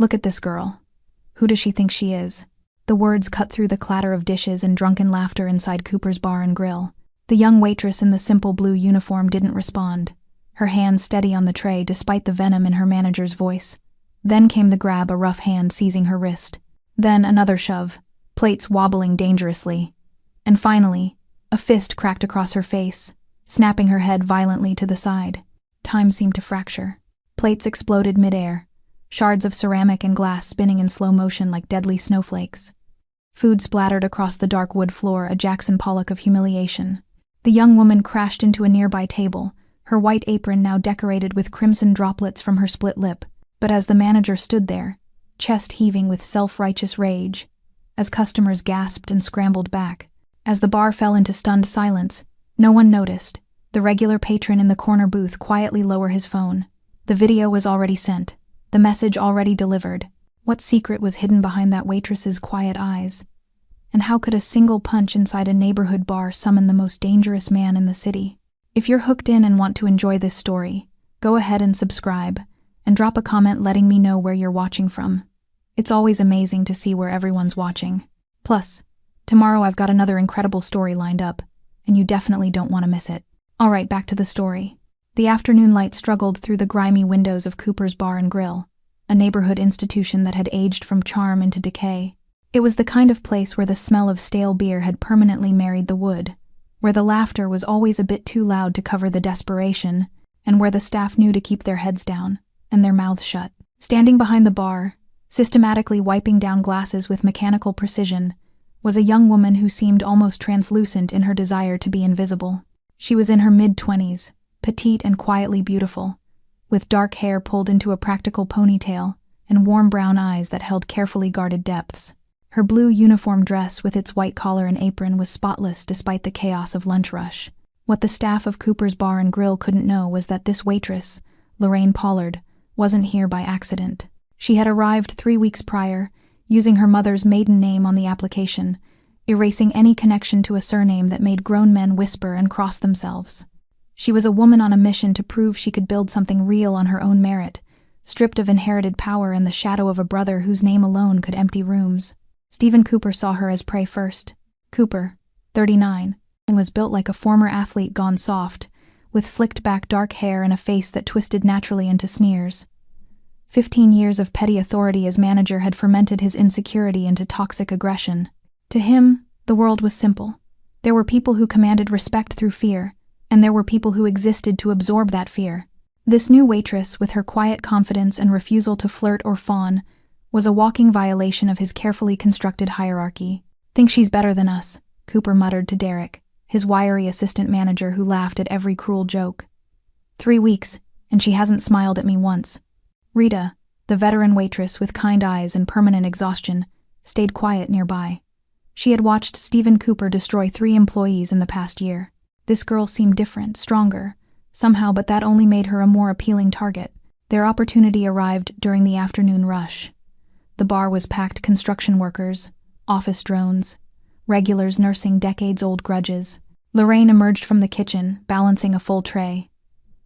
Look at this girl. Who does she think she is? The words cut through the clatter of dishes and drunken laughter inside Cooper's bar and grill. The young waitress in the simple blue uniform didn't respond, her hand steady on the tray despite the venom in her manager's voice. Then came the grab, a rough hand seizing her wrist. Then another shove, plates wobbling dangerously. And finally, a fist cracked across her face, snapping her head violently to the side. Time seemed to fracture. Plates exploded midair, shards of ceramic and glass spinning in slow motion like deadly snowflakes. Food splattered across the dark wood floor, a Jackson Pollock of humiliation. The young woman crashed into a nearby table, her white apron now decorated with crimson droplets from her split lip. But as the manager stood there, chest heaving with self-righteous rage, as customers gasped and scrambled back, as the bar fell into stunned silence, no one noticed. The regular patron in the corner booth quietly lower his phone. The video was already sent, the message already delivered. What secret was hidden behind that waitress's quiet eyes? And how could a single punch inside a neighborhood bar summon the most dangerous man in the city? If you're hooked in and want to enjoy this story, go ahead and subscribe, and drop a comment letting me know where you're watching from. It's always amazing to see where everyone's watching. Plus, tomorrow I've got another incredible story lined up, and you definitely don't want to miss it. Alright, back to the story. The afternoon light struggled through the grimy windows of Cooper's Bar and Grill, a neighborhood institution that had aged from charm into decay. It was the kind of place where the smell of stale beer had permanently married the wood, where the laughter was always a bit too loud to cover the desperation, and where the staff knew to keep their heads down and their mouths shut. Standing behind the bar, systematically wiping down glasses with mechanical precision, was a young woman who seemed almost translucent in her desire to be invisible. She was in her mid-20s, petite and quietly beautiful, with dark hair pulled into a practical ponytail and warm brown eyes that held carefully guarded depths. Her blue uniform dress with its white collar and apron was spotless despite the chaos of lunch rush. What the staff of Cooper's Bar and Grill couldn't know was that this waitress, Lorraine Pollard, wasn't here by accident. She had arrived 3 weeks prior, using her mother's maiden name on the application, erasing any connection to a surname that made grown men whisper and cross themselves. She was a woman on a mission to prove she could build something real on her own merit, stripped of inherited power and the shadow of a brother whose name alone could empty rooms. Stephen Cooper saw her as prey first. Cooper, 39, and was built like a former athlete gone soft, with slicked-back dark hair and a face that twisted naturally into sneers. 15 years of petty authority as manager had fermented his insecurity into toxic aggression. To him, the world was simple. There were people who commanded respect through fear, and there were people who existed to absorb that fear. This new waitress, with her quiet confidence and refusal to flirt or fawn, was a walking violation of his carefully constructed hierarchy. "Think she's better than us," Cooper muttered to Derek, his wiry assistant manager who laughed at every cruel joke. 3 weeks, and she hasn't smiled at me once. Rita, the veteran waitress with kind eyes and permanent exhaustion, stayed quiet nearby. She had watched Stephen Cooper destroy 3 employees in the past year. This girl seemed different, stronger, somehow, but that only made her a more appealing target. Their opportunity arrived during the afternoon rush. The bar was packed construction workers, office drones, regulars nursing decades-old grudges. Lorraine emerged from the kitchen, balancing a full tray.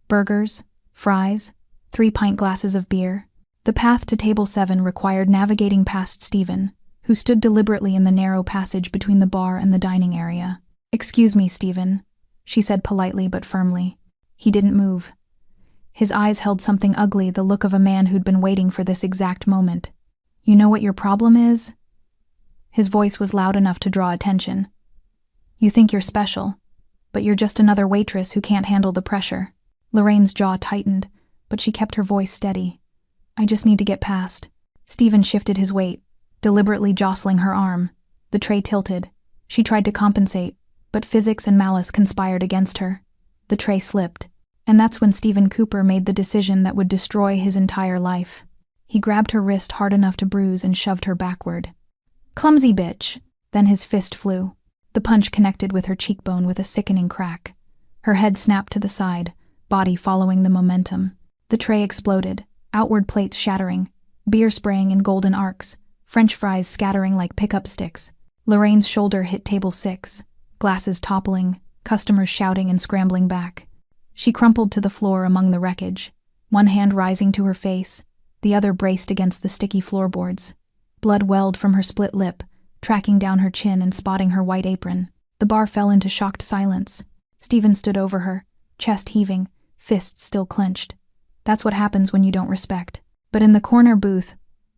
Burgers, fries, 3 pint glasses of beer. The path to table 7 required navigating past Stephen, who stood deliberately in the narrow passage between the bar and the dining area. "Excuse me, Stephen," she said politely but firmly. He didn't move. His eyes held something ugly, the look of a man who'd been waiting for this exact moment. "You know what your problem is?" His voice was loud enough to draw attention. "You think you're special, but you're just another waitress who can't handle the pressure." Lorraine's jaw tightened, but she kept her voice steady. "I just need to get past." Stephen shifted his weight, deliberately jostling her arm. The tray tilted. She tried to compensate, but physics and malice conspired against her. The tray slipped, and that's when Stephen Cooper made the decision that would destroy his entire life. He grabbed her wrist hard enough to bruise and shoved her backward. "Clumsy bitch!" Then his fist flew. The punch connected with her cheekbone with a sickening crack. Her head snapped to the side, body following the momentum. The tray exploded, outward plates shattering, beer spraying in golden arcs, French fries scattering like pickup sticks. Lorraine's shoulder hit table 6, glasses toppling, customers shouting and scrambling back. She crumpled to the floor among the wreckage, one hand rising to her face, the other braced against the sticky floorboards. Blood welled from her split lip, tracking down her chin and spotting her white apron. The bar fell into shocked silence. Stephen stood over her, chest heaving, fists still clenched. That's what happens when you don't respect. But in the corner booth,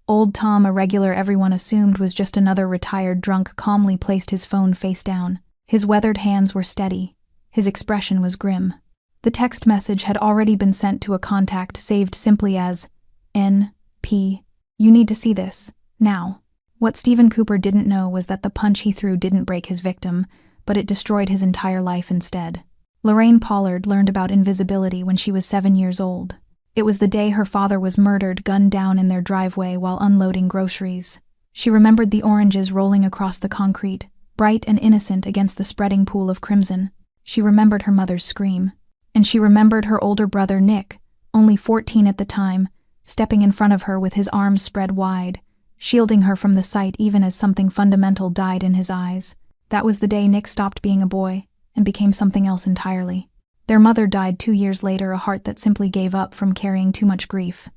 old Tom, a regular everyone assumed was just another retired drunk, calmly placed his phone face down. His weathered hands were steady. His expression was grim. The text message had already been sent to a contact saved simply as N.P. You need to see this, now. What Stephen Cooper didn't know was that the punch he threw didn't break his victim, but it destroyed his entire life instead. Lorraine Pollard learned about invisibility when she was 7 years old. It was the day her father was murdered, gunned down in their driveway while unloading groceries. She remembered the oranges rolling across the concrete, bright and innocent against the spreading pool of crimson. She remembered her mother's scream. And she remembered her older brother Nick, only 14 at the time, stepping in front of her with his arms spread wide, shielding her from the sight even as something fundamental died in his eyes. That was the day Nick stopped being a boy and became something else entirely. Their mother died 2 years later, a heart that simply gave up from carrying too much grief.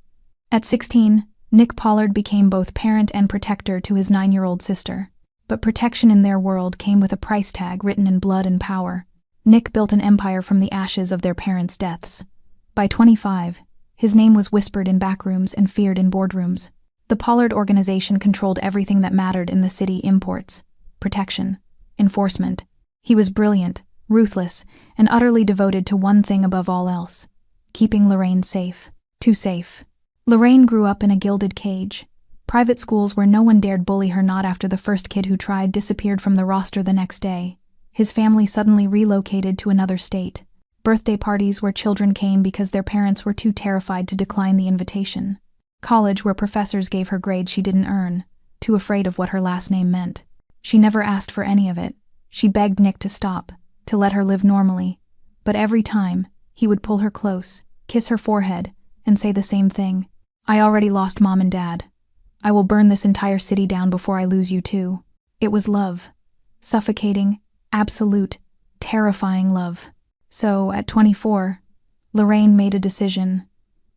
At 16, Nick Pollard became both parent and protector to his 9-year-old sister. But protection in their world came with a price tag written in blood and power. Nick built an empire from the ashes of their parents' deaths. By 25, his name was whispered in backrooms and feared in boardrooms. The Pollard organization controlled everything that mattered in the city: imports, protection, enforcement. He was brilliant, ruthless, and utterly devoted to one thing above all else: keeping Lorraine safe. Too safe. Lorraine grew up in a gilded cage. Private schools where no one dared bully her, not after the first kid who tried disappeared from the roster the next day. His family suddenly relocated to another state. Birthday parties where children came because their parents were too terrified to decline the invitation. College where professors gave her grades she didn't earn, too afraid of what her last name meant. She never asked for any of it. She begged Nick to stop, to let her live normally. But every time, he would pull her close, kiss her forehead, and say the same thing. I already lost Mom and Dad. I will burn this entire city down before I lose you too. It was love. Suffocating, absolute, terrifying love. So, at 24, Lorraine made a decision.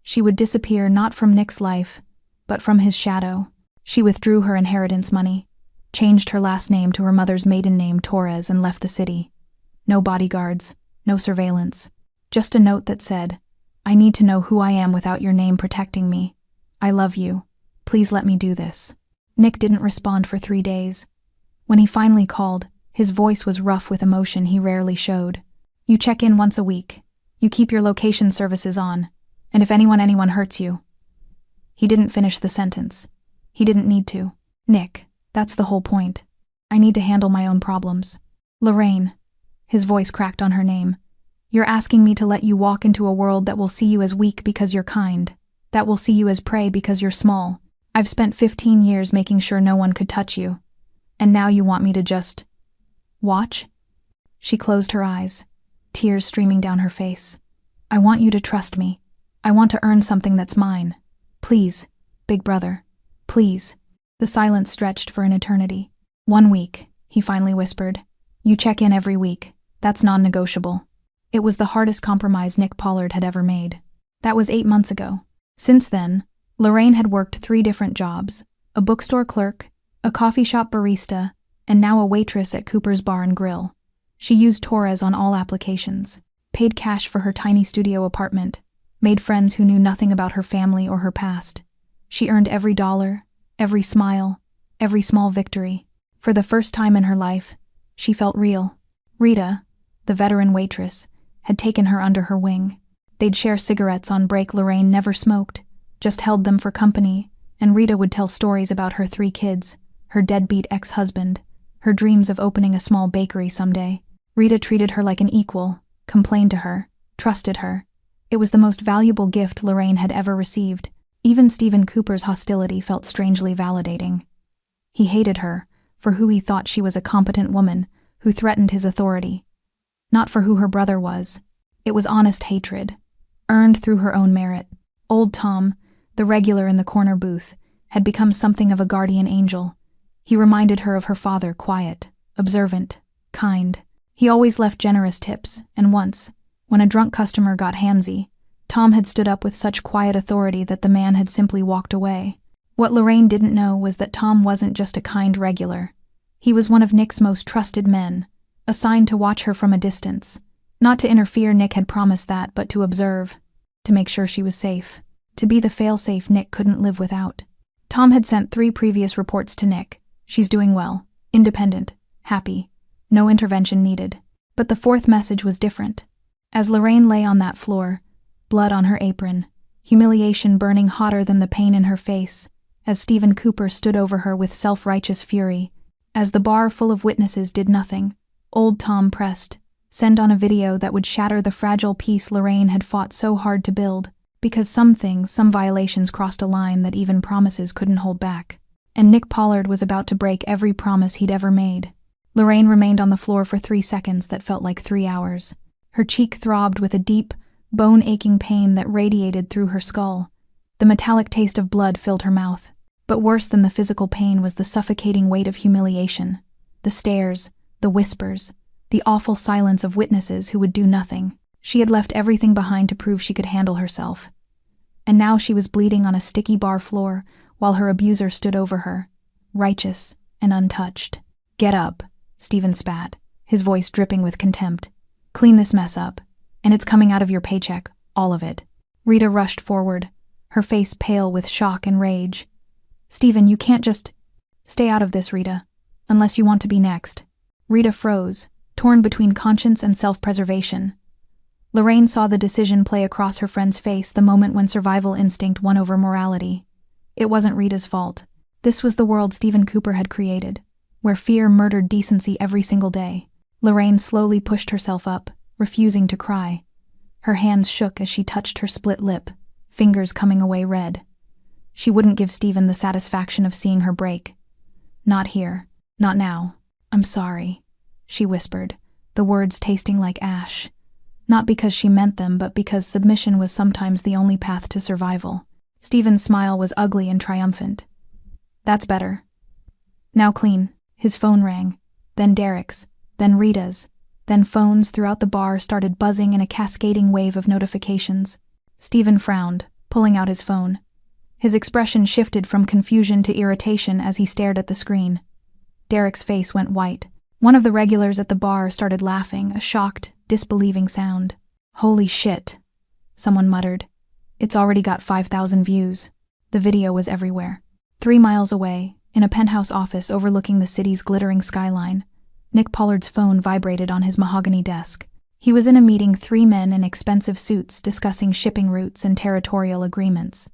She would disappear not from Nick's life, but from his shadow. She withdrew her inheritance money, changed her last name to her mother's maiden name, Torres, and left the city. No bodyguards, no surveillance. Just a note that said, I need to know who I am without your name protecting me. I love you. Please let me do this. Nick didn't respond for 3 days. When he finally called, his voice was rough with emotion he rarely showed. You check in once a week. You keep your location services on. And if anyone hurts you. He didn't finish the sentence. He didn't need to. Nick, that's the whole point. I need to handle my own problems. Lorraine. His voice cracked on her name. You're asking me to let you walk into a world that will see you as weak because you're kind. That will see you as prey because you're small. I've spent 15 years making sure no one could touch you. And now you want me to just watch? She closed her eyes, tears streaming down her face. I want you to trust me. I want to earn something that's mine. Please, big brother. Please. The silence stretched for an eternity. 1 week, he finally whispered. You check in every week. That's non-negotiable. It was the hardest compromise Nick Pollard had ever made. That was 8 months ago. Since then, Lorraine had worked 3 different jobs: a bookstore clerk, a coffee shop barista, and now a waitress at Cooper's Bar and Grill. She used Torres on all applications, paid cash for her tiny studio apartment, made friends who knew nothing about her family or her past. She earned every dollar, every smile, every small victory. For the first time in her life, she felt real. Rita, the veteran waitress, had taken her under her wing. They'd share cigarettes on break. Lorraine never smoked, just held them for company, and Rita would tell stories about her 3 kids, her deadbeat ex-husband, her dreams of opening a small bakery someday. Rita treated her like an equal, complained to her, trusted her. It was the most valuable gift Lorraine had ever received. Even Stephen Cooper's hostility felt strangely validating. He hated her for who he thought she was, a competent woman who threatened his authority. Not for who her brother was. It was honest hatred, earned through her own merit. Old Tom, the regular in the corner booth, had become something of a guardian angel. He reminded her of her father, quiet, observant, kind. He always left generous tips, and once, when a drunk customer got handsy, Tom had stood up with such quiet authority that the man had simply walked away. What Lorraine didn't know was that Tom wasn't just a kind regular. He was one of Nick's most trusted men, assigned to watch her from a distance. Not to interfere, Nick had promised that, but to observe, to make sure she was safe, to be the failsafe Nick couldn't live without. Tom had sent 3 previous reports to Nick. She's doing well, independent, happy, no intervention needed. But the 4th message was different. As Lorraine lay on that floor, blood on her apron, humiliation burning hotter than the pain in her face, as Stephen Cooper stood over her with self-righteous fury, as the bar full of witnesses did nothing, old Tom pressed, send on a video that would shatter the fragile peace Lorraine had fought so hard to build, because some things, some violations crossed a line that even promises couldn't hold back. And Nick Pollard was about to break every promise he'd ever made. Lorraine remained on the floor for 3 seconds that felt like 3 hours. Her cheek throbbed with a deep, bone-aching pain that radiated through her skull. The metallic taste of blood filled her mouth. But worse than the physical pain was the suffocating weight of humiliation. The stares, the whispers, the awful silence of witnesses who would do nothing. She had left everything behind to prove she could handle herself. And now she was bleeding on a sticky bar floor while her abuser stood over her, righteous and untouched. "Get up," Stephen spat, his voice dripping with contempt. "Clean this mess up, and it's coming out of your paycheck, all of it." Rita rushed forward, her face pale with shock and rage. "Stephen, you can't just—" "Stay out of this, Rita, unless you want to be next." Rita froze, torn between conscience and self-preservation. Lorraine saw the decision play across her friend's face the moment when survival instinct won over morality. It wasn't Rita's fault. This was the world Stephen Cooper had created, where fear murdered decency every single day. Lorraine slowly pushed herself up, refusing to cry. Her hands shook as she touched her split lip, fingers coming away red. She wouldn't give Stephen the satisfaction of seeing her break. "Not here. Not now. I'm sorry," she whispered, the words tasting like ash. Not because she meant them, but because submission was sometimes the only path to survival. Stephen's smile was ugly and triumphant. "That's better. Now clean." His phone rang, then Derek's, then Rita's, then phones throughout the bar started buzzing in a cascading wave of notifications. Stephen frowned, pulling out his phone. His expression shifted from confusion to irritation as he stared at the screen. Derek's face went white. One of the regulars at the bar started laughing, a shocked, disbelieving sound. "Holy shit," someone muttered. "It's already got 5,000 views." The video was everywhere. 3 miles away, in a penthouse office overlooking the city's glittering skyline, Nick Pollard's phone vibrated on his mahogany desk. He was in a meeting, 3 men in expensive suits discussing shipping routes and territorial agreements.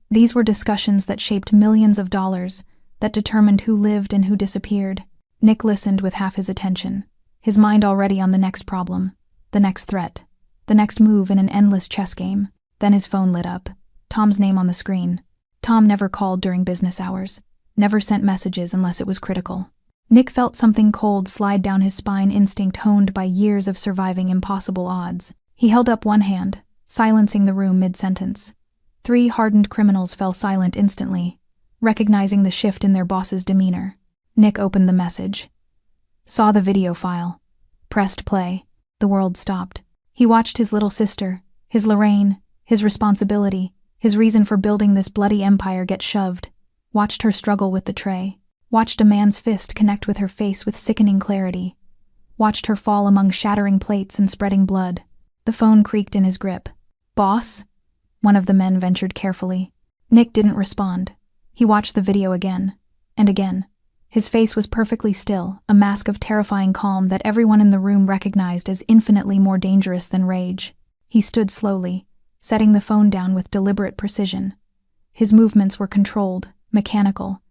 These were discussions that shaped millions of dollars, that determined who lived and who disappeared. Nick listened with half his attention, his mind already on the next problem, the next threat, the next move in an endless chess game. Then his phone lit up, Tom's name on the screen. Tom never called during business hours, never sent messages unless it was critical. Nick felt something cold slide down his spine, instinct honed by years of surviving impossible odds. He held up one hand, silencing the room mid-sentence. 3 hardened criminals fell silent instantly, recognizing the shift in their boss's demeanor. Nick opened the message. Saw the video file. Pressed play. The world stopped. He watched his little sister, his Lorraine, his responsibility, his reason for building this bloody empire get shoved. Watched her struggle with the tray. Watched a man's fist connect with her face with sickening clarity. Watched her fall among shattering plates and spreading blood. The phone creaked in his grip. "Boss?" One of the men ventured carefully. Nick didn't respond. He watched the video again, and again. His face was perfectly still, a mask of terrifying calm that everyone in the room recognized as infinitely more dangerous than rage. He stood slowly, setting the phone down with deliberate precision. His movements were controlled, mechanical,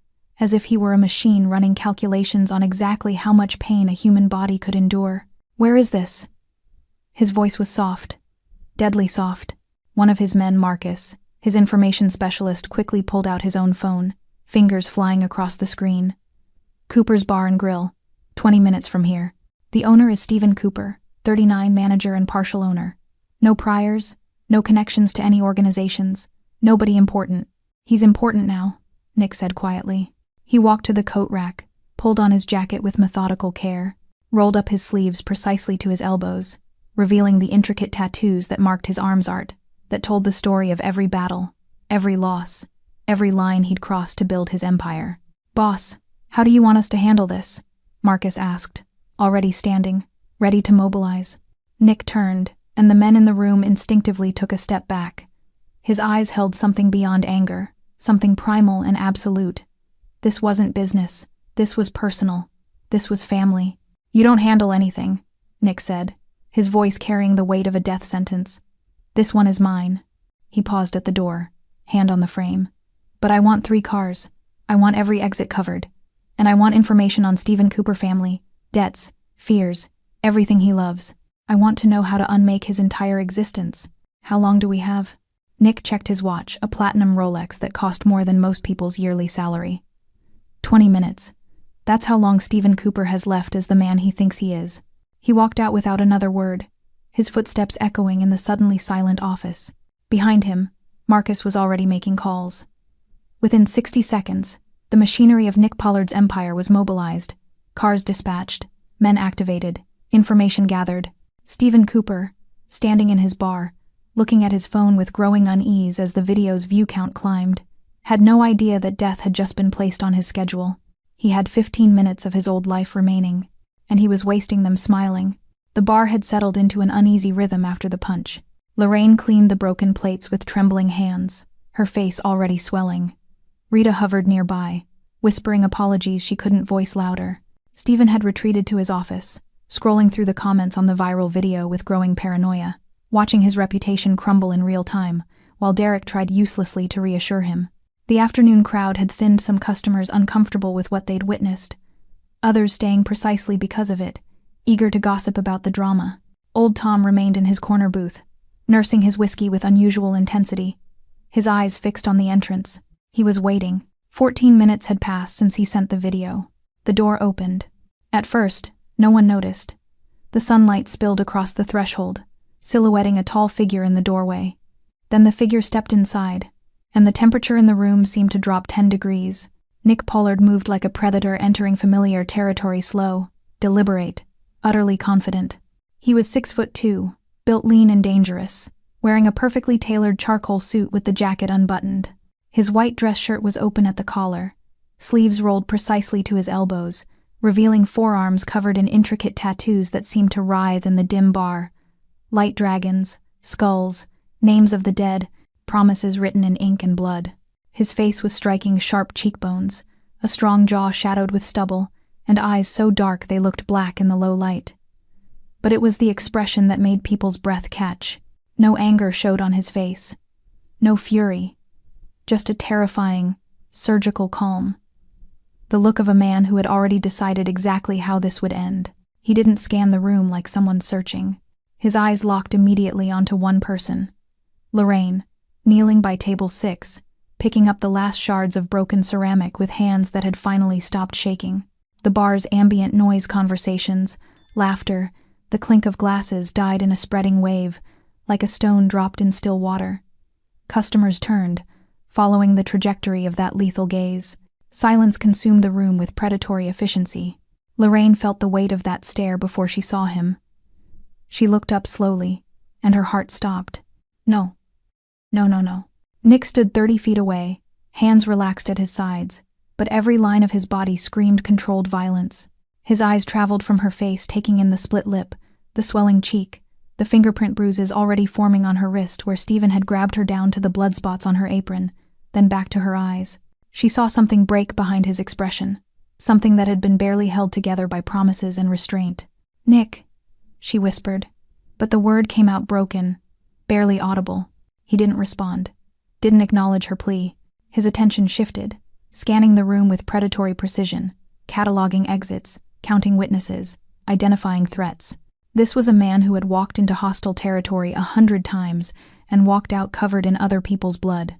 as if he were a machine running calculations on exactly how much pain a human body could endure. "Where is this?" His voice was soft, deadly soft. One of his men, Marcus, his information specialist, quickly pulled out his own phone, fingers flying across the screen. "Cooper's Bar and Grill, 20 minutes from here. The owner is Stephen Cooper, 39, manager and partial owner. No priors, no connections to any organizations, nobody important." "He's important now," Nick said quietly. He walked to the coat rack, pulled on his jacket with methodical care, rolled up his sleeves precisely to his elbows, revealing the intricate tattoos that marked his arms art. that told the story of every battle, every loss, every line he'd crossed to build his empire. "Boss, how do you want us to handle this?" Marcus asked, already standing, ready to mobilize. Nick turned, and the men in the room instinctively took a step back. His eyes held something beyond anger, something primal and absolute. This wasn't business. This was personal. This was family. "You don't handle anything," Nick said, his voice carrying the weight of a death sentence. "This one is mine." He paused at the door, hand on the frame. "But I want 3 cars. I want every exit covered. And I want information on Stephen Cooper family, debts, fears, everything he loves. I want to know how to unmake his entire existence. How long do we have?" Nick checked his watch, a platinum Rolex that cost more than most people's yearly salary. 20 minutes. That's how long Stephen Cooper has left as the man he thinks he is. He walked out without another word, his footsteps echoing in the suddenly silent office. Behind him, Marcus was already making calls. Within 60 seconds, the machinery of Nick Pollard's empire was mobilized, cars dispatched, men activated, information gathered. Stephen Cooper, standing in his bar, looking at his phone with growing unease as the video's view count climbed, had no idea that death had just been placed on his schedule. He had 15 minutes of his old life remaining, and he was wasting them smiling. The bar had settled into an uneasy rhythm after the punch. Lorraine cleaned the broken plates with trembling hands, her face already swelling. Rita hovered nearby, whispering apologies she couldn't voice louder. Stephen had retreated to his office, scrolling through the comments on the viral video with growing paranoia, watching his reputation crumble in real time, while Derek tried uselessly to reassure him. The afternoon crowd had thinned, some customers uncomfortable with what they'd witnessed, others staying precisely because of it, eager to gossip about the drama. Old Tom remained in his corner booth, nursing his whiskey with unusual intensity, his eyes fixed on the entrance. He was waiting. 14 minutes had passed since he sent the video. The door opened. At first, no one noticed. The sunlight spilled across the threshold, silhouetting a tall figure in the doorway. Then the figure stepped inside, and the temperature in the room seemed to drop 10 degrees. Nick Pollard moved like a predator entering familiar territory, slow, deliberate, utterly confident. He was 6'2", built lean and dangerous, wearing a perfectly tailored charcoal suit with the jacket unbuttoned. His white dress shirt was open at the collar, sleeves rolled precisely to his elbows, revealing forearms covered in intricate tattoos that seemed to writhe in the dim bar. Light dragons, skulls, names of the dead, promises written in ink and blood. His face was striking sharp cheekbones, a strong jaw shadowed with stubble, and eyes so dark they looked black in the low light. But it was the expression that made people's breath catch. No anger showed on his face. No fury. Just a terrifying, surgical calm. The look of a man who had already decided exactly how this would end. He didn't scan the room like someone searching. His eyes locked immediately onto one person. Lorraine, kneeling by table 6, picking up the last shards of broken ceramic with hands that had finally stopped shaking. The bar's ambient noise, conversations, laughter, the clink of glasses died in a spreading wave, like a stone dropped in still water. Customers turned, following the trajectory of that lethal gaze. Silence consumed the room with predatory efficiency. Lorraine felt the weight of that stare before she saw him. She looked up slowly, and her heart stopped. No. Nick stood 30 feet away, hands relaxed at his sides, but every line of his body screamed controlled violence. His eyes traveled from her face, taking in the split lip, the swelling cheek, the fingerprint bruises already forming on her wrist where Stephen had grabbed her down to the blood spots on her apron, then back to her eyes. She saw something break behind his expression, something that had been barely held together by promises and restraint. "Nick," she whispered, but the word came out broken, barely audible. He didn't respond, didn't acknowledge her plea. His attention shifted, scanning the room with predatory precision, cataloging exits, counting witnesses, identifying threats. This was a man who had walked into hostile territory 100 times and walked out covered in other people's blood.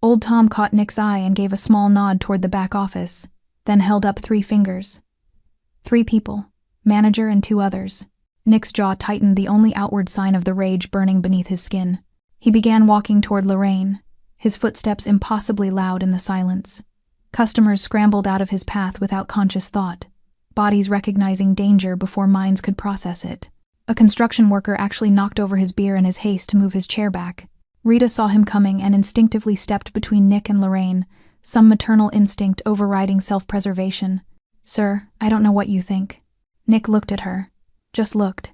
Old Tom caught Nick's eye and gave a small nod toward the back office, then held up 3 fingers. 3 people, manager and 2 others. Nick's jaw tightened, the only outward sign of the rage burning beneath his skin. He began walking toward Lorraine, his footsteps impossibly loud in the silence. Customers scrambled out of his path without conscious thought, bodies recognizing danger before minds could process it. A construction worker actually knocked over his beer in his haste to move his chair back. Rita saw him coming and instinctively stepped between Nick and Lorraine, some maternal instinct overriding self-preservation. "Sir, I don't know what you think." Nick looked at her. Just looked.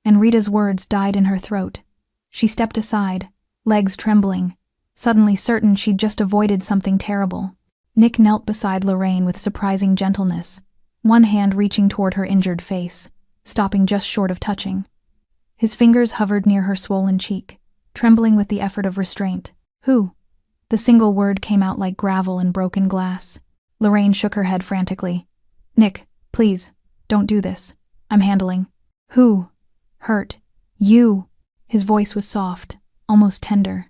And Rita's words died in her throat. She stepped aside, legs trembling, suddenly certain she'd just avoided something terrible. Nick knelt beside Lorraine with surprising gentleness, one hand reaching toward her injured face, stopping just short of touching. His fingers hovered near her swollen cheek, trembling with the effort of restraint. "Who?" The single word came out like gravel in broken glass. Lorraine shook her head frantically. "Nick, please, don't do this. I'm handling." "Who?" "Hurt. You." His voice was soft, almost tender.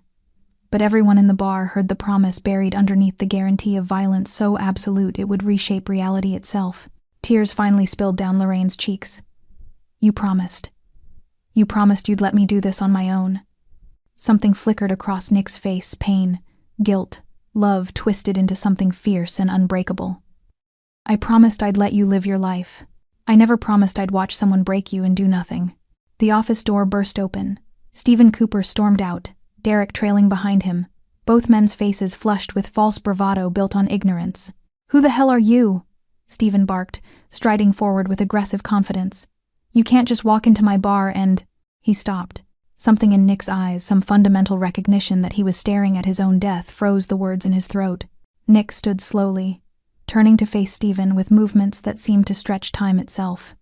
But everyone in the bar heard the promise buried underneath the guarantee of violence so absolute it would reshape reality itself. Tears finally spilled down Lorraine's cheeks. "You promised. You promised you'd let me do this on my own." Something flickered across Nick's face, pain, guilt, love twisted into something fierce and unbreakable. "I promised I'd let you live your life. I never promised I'd watch someone break you and do nothing." The office door burst open. Stephen Cooper stormed out, Derek trailing behind him, both men's faces flushed with false bravado built on ignorance. "Who the hell are you?" Stephen barked, striding forward with aggressive confidence. "You can't just walk into my bar and—" He stopped. Something in Nick's eyes, some fundamental recognition that he was staring at his own death, froze the words in his throat. Nick stood slowly, turning to face Stephen with movements that seemed to stretch time itself.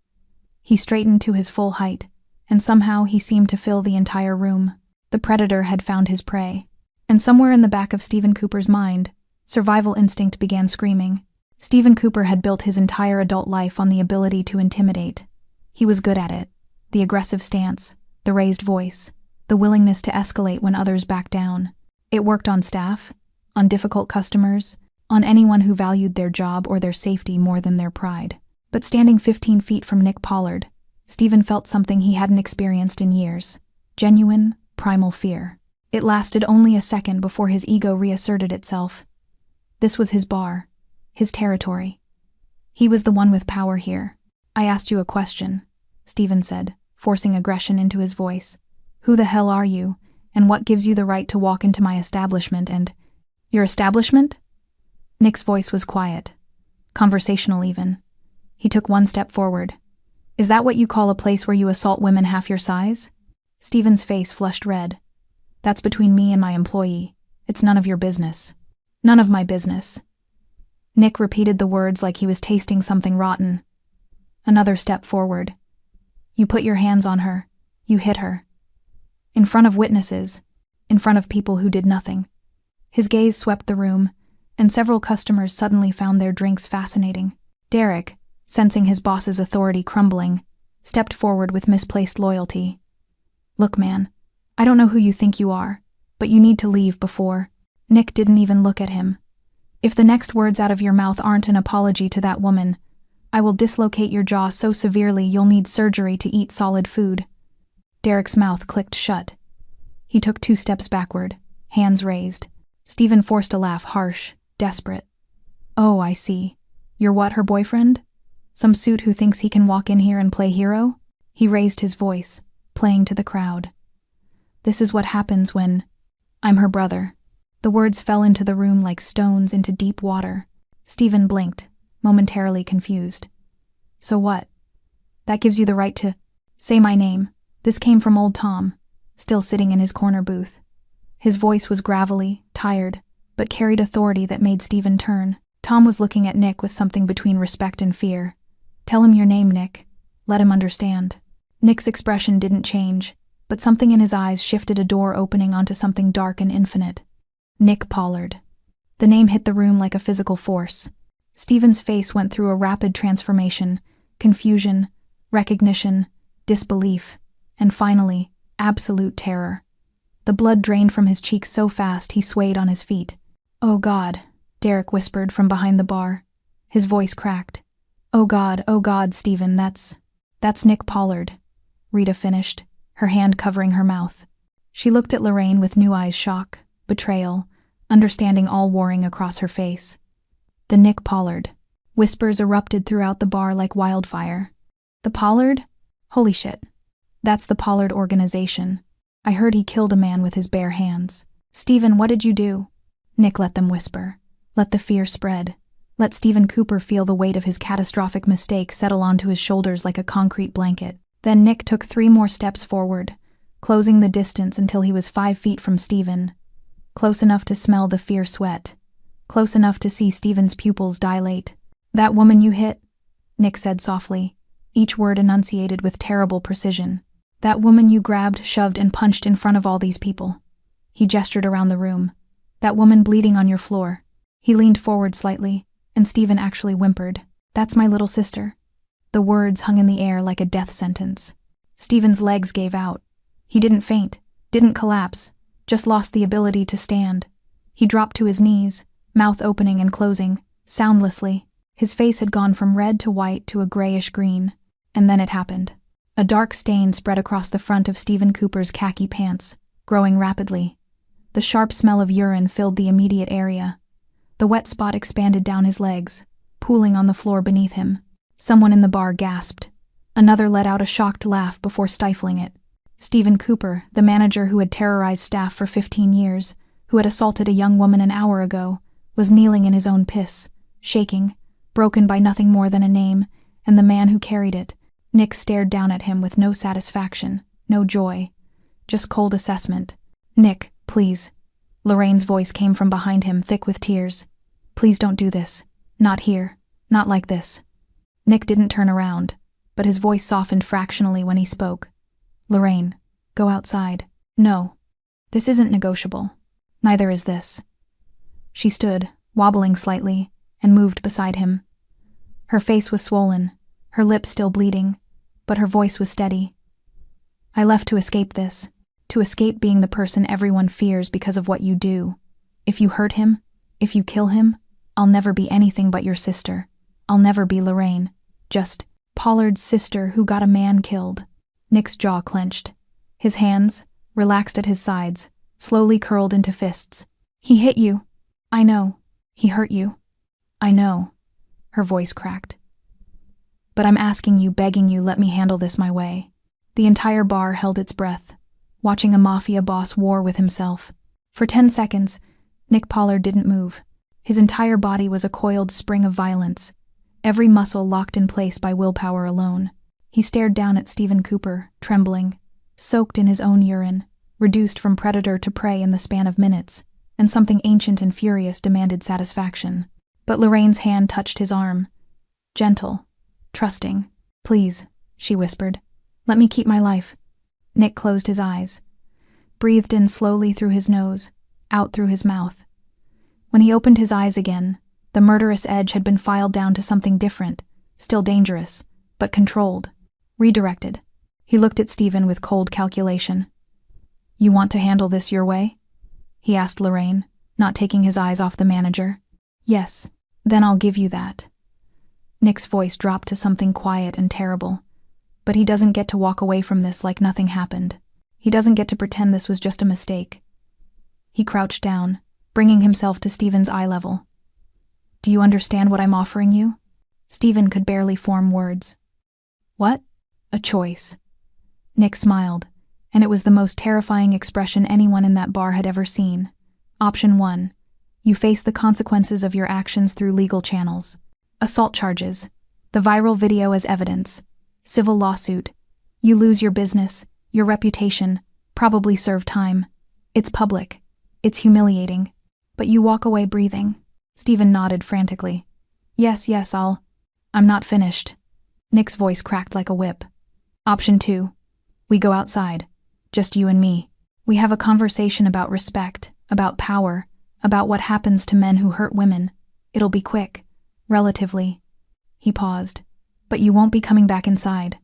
He straightened to his full height, and somehow he seemed to fill the entire room. The predator had found his prey. And somewhere in the back of Stephen Cooper's mind, survival instinct began screaming. Stephen Cooper had built his entire adult life on the ability to intimidate. He was good at it. The aggressive stance, the raised voice, the willingness to escalate when others backed down. It worked on staff, on difficult customers, on anyone who valued their job or their safety more than their pride. But standing 15 feet from Nick Pollard, Stephen felt something he hadn't experienced in years. Genuine, primal fear. It lasted only a second before his ego reasserted itself. This was his bar, his territory. He was the one with power here. "I asked you a question," Stephen said, forcing aggression into his voice. "Who the hell are you, and what gives you the right to walk into my establishment and—" "Your establishment?" Nick's voice was quiet, conversational even. He took one step forward. "Is that what you call a place where you assault women half your size?" Stephen's face flushed red. "That's between me and my employee. It's none of your business." "None of my business." Nick repeated the words like he was tasting something rotten. Another step forward. "You put your hands on her. You hit her. In front of witnesses. In front of people who did nothing." His gaze swept the room, and several customers suddenly found their drinks fascinating. Derek, sensing his boss's authority crumbling, stepped forward with misplaced loyalty. "Look, man, I don't know who you think you are, but you need to leave before—" Nick didn't even look at him. "If the next words out of your mouth aren't an apology to that woman, I will dislocate your jaw so severely you'll need surgery to eat solid food." Derek's mouth clicked shut. He took 2 steps backward, hands raised. Stephen forced a laugh, harsh, desperate. "Oh, I see. You're what, her boyfriend? Some suit who thinks he can walk in here and play hero?" He raised his voice, playing to the crowd. "This is what happens when— I'm her brother." The words fell into the room like stones into deep water. Stephen blinked, momentarily confused. "So what? That gives you the right to—" "Say my name." This came from old Tom, still sitting in his corner booth. His voice was gravelly, tired, but carried authority that made Stephen turn. Tom was looking at Nick with something between respect and fear. "Tell him your name, Nick. Let him understand." Nick's expression didn't change, but something in his eyes shifted, a door opening onto something dark and infinite. Nick Pollard. The name hit the room like a physical force. Stephen's face went through a rapid transformation, confusion, recognition, disbelief, and finally, absolute terror. The blood drained from his cheeks so fast he swayed on his feet. "Oh God," Derek whispered from behind the bar. His voice cracked. Oh God, Stephen, that's Nick Pollard," Rita finished, her hand covering her mouth. She looked at Lorraine with new eyes, shock, betrayal, understanding all warring across her face. "The Nick Pollard." Whispers erupted throughout the bar like wildfire. "The Pollard? Holy shit. That's the Pollard organization. I heard he killed a man with his bare hands. Stephen, what did you do? Nick let them whisper. Let the fear spread. Let Stephen Cooper feel the weight of his catastrophic mistake settle onto his shoulders like a concrete blanket. Then Nick took 3 more steps forward, closing the distance until he was 5 feet from Stephen. Close enough to smell the fear sweat. Close enough to see Stephen's pupils dilate. That woman you hit? Nick said softly, each word enunciated with terrible precision. That woman you grabbed, shoved, and punched in front of all these people. He gestured around the room. That woman bleeding on your floor. He leaned forward slightly, and Stephen actually whimpered. That's my little sister. The words hung in the air like a death sentence. Stephen's legs gave out. He didn't faint, didn't collapse, just lost the ability to stand. He dropped to his knees, mouth opening and closing, soundlessly. His face had gone from red to white to a grayish green. And then it happened. A dark stain spread across the front of Stephen Cooper's khaki pants, growing rapidly. The sharp smell of urine filled the immediate area. The wet spot expanded down his legs, pooling on the floor beneath him. Someone in the bar gasped. Another let out a shocked laugh before stifling it. Stephen Cooper, the manager who had terrorized staff for 15 years, who had assaulted a young woman an hour ago, was kneeling in his own piss, shaking, broken by nothing more than a name, and the man who carried it. Nick stared down at him with no satisfaction, no joy, just cold assessment. Nick, please. Lorraine's voice came from behind him, thick with tears. Please don't do this. Not here. Not like this. Nick didn't turn around, but his voice softened fractionally when he spoke. Lorraine, go outside. No. This isn't negotiable. Neither is this. She stood, wobbling slightly, and moved beside him. Her face was swollen, her lips still bleeding, but her voice was steady. I left to escape this, to escape being the person everyone fears because of what you do. If you hurt him, if you kill him, I'll never be anything but your sister. I'll never be Lorraine. Just Pollard's sister who got a man killed. Nick's jaw clenched. His hands, relaxed at his sides, slowly curled into fists. He hit you. I know. He hurt you. I know. Her voice cracked. But I'm asking you, begging you, let me handle this my way. The entire bar held its breath, watching a mafia boss war with himself. For 10 seconds, Nick Pollard didn't move. His entire body was a coiled spring of violence, every muscle locked in place by willpower alone. He stared down at Stephen Cooper, trembling, soaked in his own urine, reduced from predator to prey in the span of minutes, and something ancient and furious demanded satisfaction. But Lorraine's hand touched his arm. Gentle, trusting. Please, she whispered. Let me keep my life. Nick closed his eyes, breathed in slowly through his nose, out through his mouth. When he opened his eyes again, the murderous edge had been filed down to something different, still dangerous, but controlled, redirected. He looked at Stephen with cold calculation. You want to handle this your way? He asked Lorraine, not taking his eyes off the manager. Yes, then I'll give you that. Nick's voice dropped to something quiet and terrible. But he doesn't get to walk away from this like nothing happened. He doesn't get to pretend this was just a mistake. He crouched down, bringing himself to Stephen's eye level. Do you understand what I'm offering you? Stephen could barely form words. What? A choice. Nick smiled, and it was the most terrifying expression anyone in that bar had ever seen. Option 1. You face the consequences of your actions through legal channels. Assault charges. The viral video as evidence. Civil lawsuit. You lose your business, your reputation, probably serve time. It's public. It's humiliating. But you walk away breathing. Stephen nodded frantically. Yes, I'm not finished. Nick's voice cracked like a whip. Option 2. We go outside. Just you and me. We have a conversation about respect, about power, about what happens to men who hurt women. It'll be quick. Relatively. He paused. But you won't be coming back inside.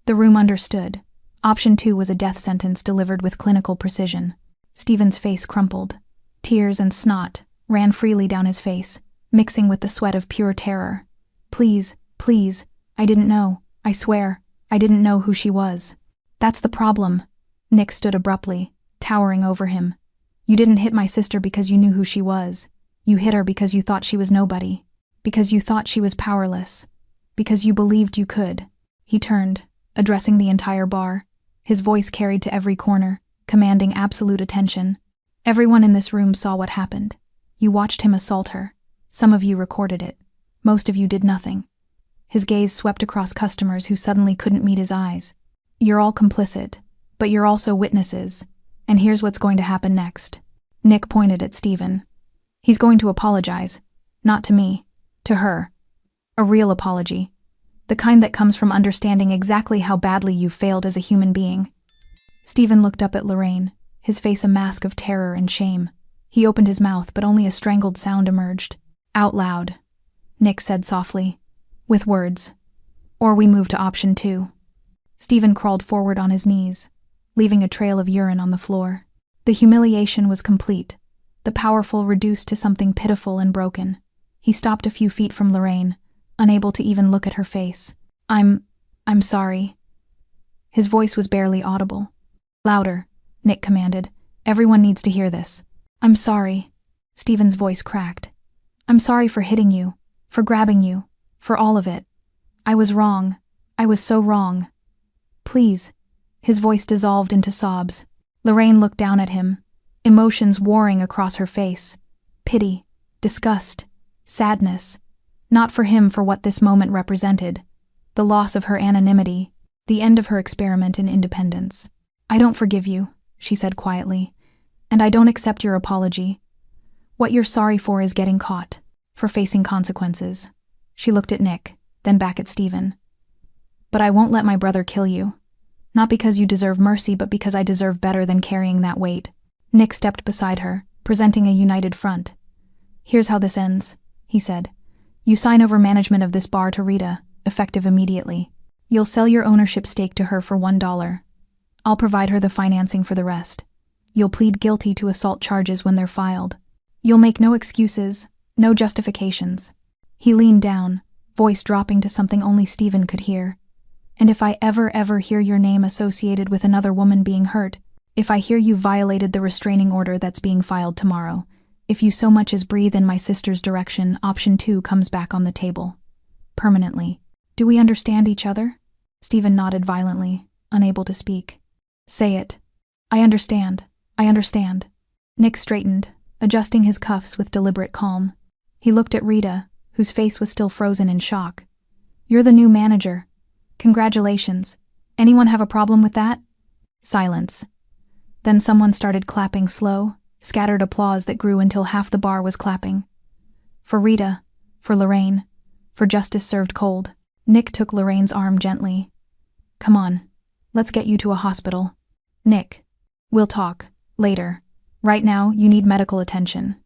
The room understood. Option 2 was a death sentence delivered with clinical precision. Stephen's face crumpled. Tears and snot ran freely down his face, mixing with the sweat of pure terror. Please, I didn't know. I swear, I didn't know who she was. That's the problem. Nick stood abruptly, towering over him. You didn't hit my sister because you knew who she was. You hit her because you thought she was nobody. Because you thought she was powerless. Because you believed you could. He turned, addressing the entire bar, his voice carried to every corner, commanding absolute attention. Everyone in this room saw what happened. You watched him assault her. Some of you recorded it. Most of you did nothing. His gaze swept across customers who suddenly couldn't meet his eyes. You're all complicit, but you're also witnesses. And here's what's going to happen next. Nick pointed at Stephen. He's going to apologize. Not to me. To her. A real apology. The kind that comes from understanding exactly how badly you've failed as a human being. Stephen looked up at Lorraine, his face a mask of terror and shame. He opened his mouth, but only a strangled sound emerged. Out loud. Nick said softly. With words. Or we move to option 2. Stephen crawled forward on his knees, leaving a trail of urine on the floor. The humiliation was complete, the powerful reduced to something pitiful and broken. He stopped a few feet from Lorraine, unable to even look at her face. I'm sorry. His voice was barely audible. Louder, Nick commanded. Everyone needs to hear this. I'm sorry. Stephen's voice cracked. I'm sorry for hitting you, for grabbing you, for all of it. I was wrong. I was so wrong. Please. His voice dissolved into sobs. Lorraine looked down at him, emotions warring across her face. Pity, disgust, sadness. Not for him for what this moment represented. The loss of her anonymity, the end of her experiment in independence. I don't forgive you, she said quietly, and I don't accept your apology. What you're sorry for is getting caught, for facing consequences. She looked at Nick, then back at Stephen. But I won't let my brother kill you. Not because you deserve mercy, but because I deserve better than carrying that weight. Nick stepped beside her, presenting a united front. Here's how this ends, he said. You sign over management of this bar to Rita, effective immediately. You'll sell your ownership stake to her for $1. I'll provide her the financing for the rest. You'll plead guilty to assault charges when they're filed. You'll make no excuses, no justifications. He leaned down, voice dropping to something only Stephen could hear. And if I ever hear your name associated with another woman being hurt, if I hear you violated the restraining order that's being filed tomorrow, if you so much as breathe in my sister's direction, option 2 comes back on the table. Permanently. Do we understand each other? Stephen nodded violently, unable to speak. Say it. I understand. I understand. Nick straightened, adjusting his cuffs with deliberate calm. He looked at Rita, whose face was still frozen in shock. You're the new manager. Congratulations. Anyone have a problem with that? Silence. Then someone started clapping slow, scattered applause that grew until half the bar was clapping. For Rita, for Lorraine, for justice served cold. Nick took Lorraine's arm gently. Come on, let's get you to a hospital. Nick, we'll talk, later. Right now, you need medical attention.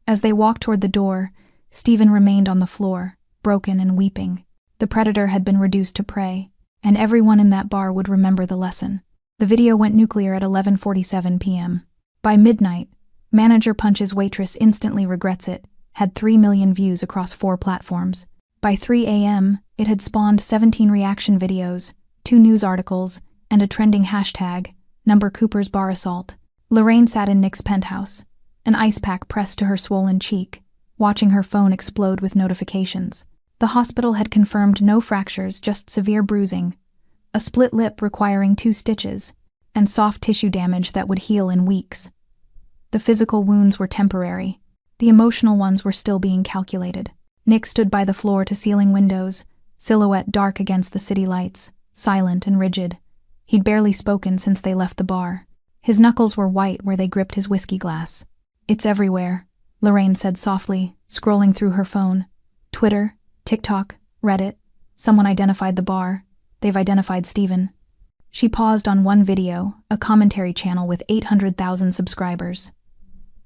As they walked toward the door, Stephen remained on the floor, broken and weeping. The predator had been reduced to prey, and everyone in that bar would remember the lesson. The video went nuclear at 11:47 p.m. By midnight, Manager punches Waitress instantly regrets it, had 3 million views across 4 platforms. By 3 a.m., it had spawned 17 reaction videos, 2 news articles, and a trending hashtag, #Cooper's Bar Assault. Lorraine sat in Nick's penthouse, an ice pack pressed to her swollen cheek, watching her phone explode with notifications. The hospital had confirmed no fractures, just severe bruising, a split lip requiring 2 stitches, and soft tissue damage that would heal in weeks. The physical wounds were temporary. The emotional ones were still being calculated. Nick stood by the floor-to-ceiling windows, silhouette dark against the city lights, silent and rigid. He'd barely spoken since they left the bar. His knuckles were white where they gripped his whiskey glass. It's everywhere, Lorraine said softly, scrolling through her phone. Twitter, TikTok, Reddit. Someone identified the bar. They've identified Stephen. She paused on one video, a commentary channel with 800,000 subscribers.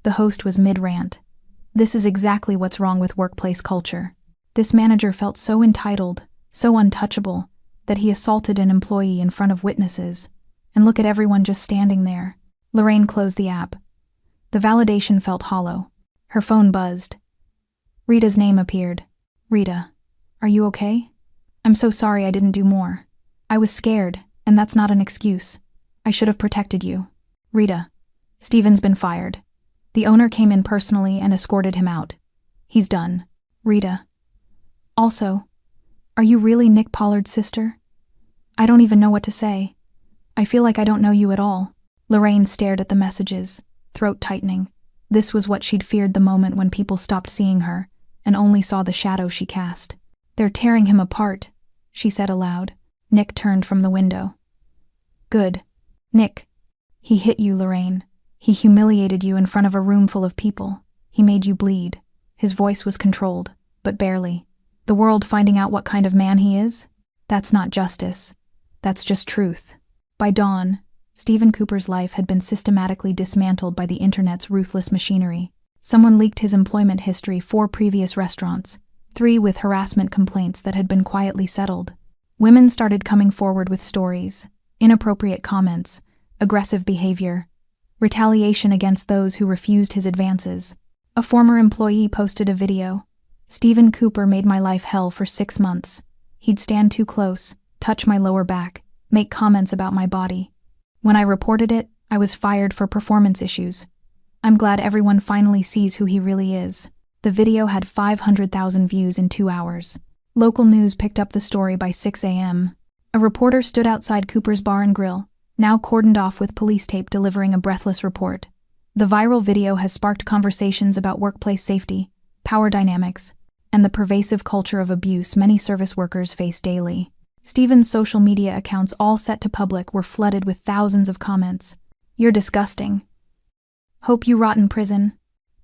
The host was mid-rant. This is exactly what's wrong with workplace culture. This manager felt so entitled, so untouchable, that he assaulted an employee in front of witnesses. And look at everyone just standing there. Lorraine closed the app. The validation felt hollow. Her phone buzzed. Rita's name appeared. Rita, are you okay? I'm so sorry I didn't do more. I was scared, and that's not an excuse. I should have protected you. Rita, Stephen's been fired. The owner came in personally and escorted him out. He's done. Rita. Also, are you really Nick Pollard's sister? I don't even know what to say. I feel like I don't know you at all. Lorraine stared at the messages, throat tightening. This was what she'd feared the moment when people stopped seeing her and only saw the shadow she cast. "They're tearing him apart," she said aloud. Nick turned from the window. "Good. Nick. He hit you, Lorraine. He humiliated you in front of a room full of people. He made you bleed." His voice was controlled, but barely. "The world finding out what kind of man he is? That's not justice. That's just truth." By dawn, Stephen Cooper's life had been systematically dismantled by the internet's ruthless machinery. Someone leaked his employment history, 4 previous restaurants, 3 with harassment complaints that had been quietly settled. Women started coming forward with stories, inappropriate comments, aggressive behavior, retaliation against those who refused his advances. A former employee posted a video. "Stephen Cooper made my life hell for 6 months. He'd stand too close, touch my lower back, make comments about my body. When I reported it, I was fired for performance issues. I'm glad everyone finally sees who he really is." The video had 500,000 views in 2 hours. Local news picked up the story by 6 a.m. A reporter stood outside Cooper's Bar and Grill, now cordoned off with police tape, delivering a breathless report. The viral video has sparked conversations about workplace safety, power dynamics, and the pervasive culture of abuse many service workers face daily. Stephen's social media accounts, all set to public, were flooded with thousands of comments. "You're disgusting. Hope you rot in prison.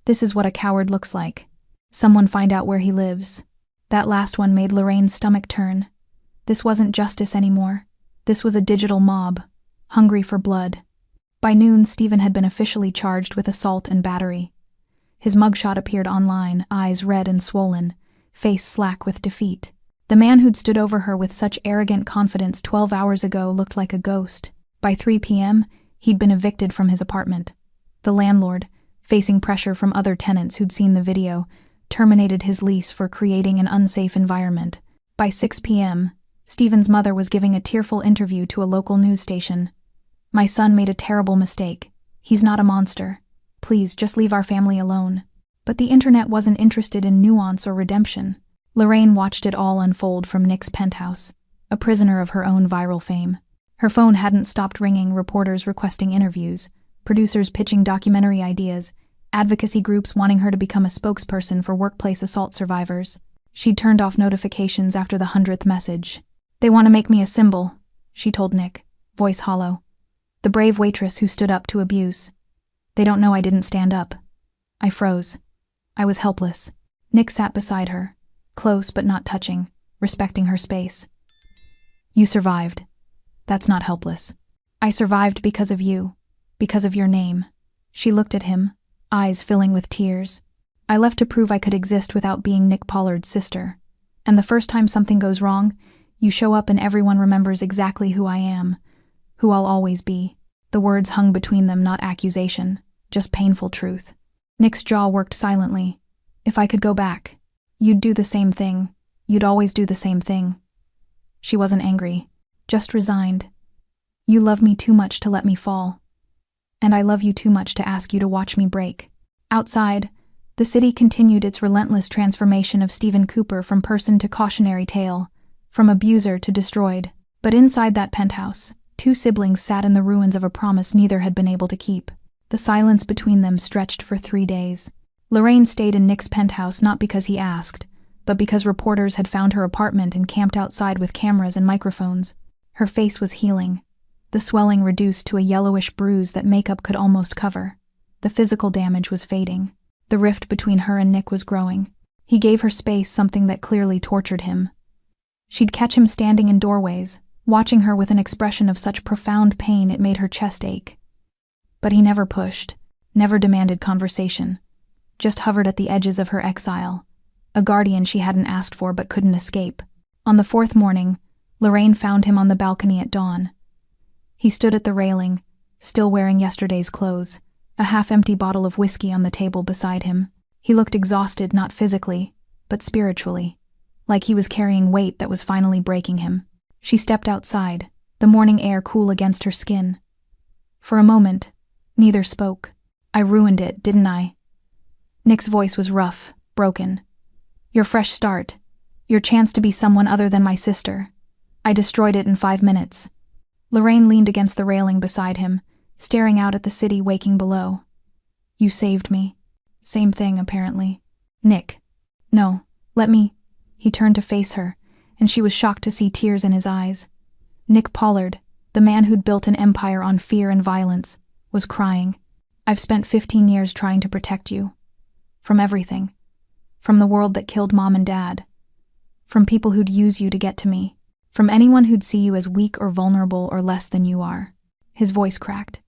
This is what a coward looks like. Someone find out where he lives." That last one made Lorraine's stomach turn. This wasn't justice anymore. This was a digital mob, hungry for blood. By noon, Stephen had been officially charged with assault and battery. His mugshot appeared online, eyes red and swollen, face slack with defeat. The man who'd stood over her with such arrogant confidence 12 hours ago looked like a ghost. By 3 p.m., he'd been evicted from his apartment. The landlord, facing pressure from other tenants who'd seen the video, terminated his lease for creating an unsafe environment. By 6 p.m., Stephen's mother was giving a tearful interview to a local news station. "My son made a terrible mistake. He's not a monster. Please, just leave our family alone." But the internet wasn't interested in nuance or redemption. Lorraine watched it all unfold from Nick's penthouse, a prisoner of her own viral fame. Her phone hadn't stopped ringing, reporters requesting interviews, producers pitching documentary ideas, advocacy groups wanting her to become a spokesperson for workplace assault survivors. She'd turned off notifications after the 100th message. "They want to make me a symbol," she told Nick, voice hollow. "The brave waitress who stood up to abuse. They don't know I didn't stand up." I froze. I was helpless. Nick sat beside her, close but not touching, respecting her space. "You survived. That's not helpless. I survived because of you, because of your name." She looked at him, eyes filling with tears. "I left to prove I could exist without being Nick Pollard's sister. And the first time something goes wrong, you show up and everyone remembers exactly who I am, who I'll always be." The words hung between them, not accusation, just painful truth. Nick's jaw worked silently. "If I could go back, you'd do the same thing. You'd always do the same thing." She wasn't angry, just resigned. "You love me too much to let me fall. And I love you too much to ask you to watch me break." Outside, the city continued its relentless transformation of Stephen Cooper from person to cautionary tale, from abuser to destroyed. But inside that penthouse, 2 siblings sat in the ruins of a promise neither had been able to keep. The silence between them stretched for 3 days. Lorraine stayed in Nick's penthouse not because he asked, but because reporters had found her apartment and camped outside with cameras and microphones. Her face was healing, the swelling reduced to a yellowish bruise that makeup could almost cover. The physical damage was fading. The rift between her and Nick was growing. He gave her space, something that clearly tortured him. She'd catch him standing in doorways, watching her with an expression of such profound pain it made her chest ache. But he never pushed, never demanded conversation, just hovered at the edges of her exile, a guardian she hadn't asked for but couldn't escape. On the 4th morning, Lorraine found him on the balcony at dawn. He stood at the railing, still wearing yesterday's clothes, a half-empty bottle of whiskey on the table beside him. He looked exhausted, not physically, but spiritually, like he was carrying weight that was finally breaking him. She stepped outside, the morning air cool against her skin. For a moment, neither spoke. "I ruined it, didn't I?" Nick's voice was rough, broken. "Your fresh start. Your chance to be someone other than my sister. I destroyed it in 5 minutes." Lorraine leaned against the railing beside him, staring out at the city waking below. You saved me. Same thing, apparently. Nick. No, let me. He turned to face her, and she was shocked to see tears in his eyes. Nick Pollard, the man who'd built an empire on fear and violence, was crying. I've spent 15 years trying to protect you. From everything. From the world that killed Mom and Dad. From people who'd use you to get to me. From anyone who'd see you as weak or vulnerable or less than you are. His voice cracked.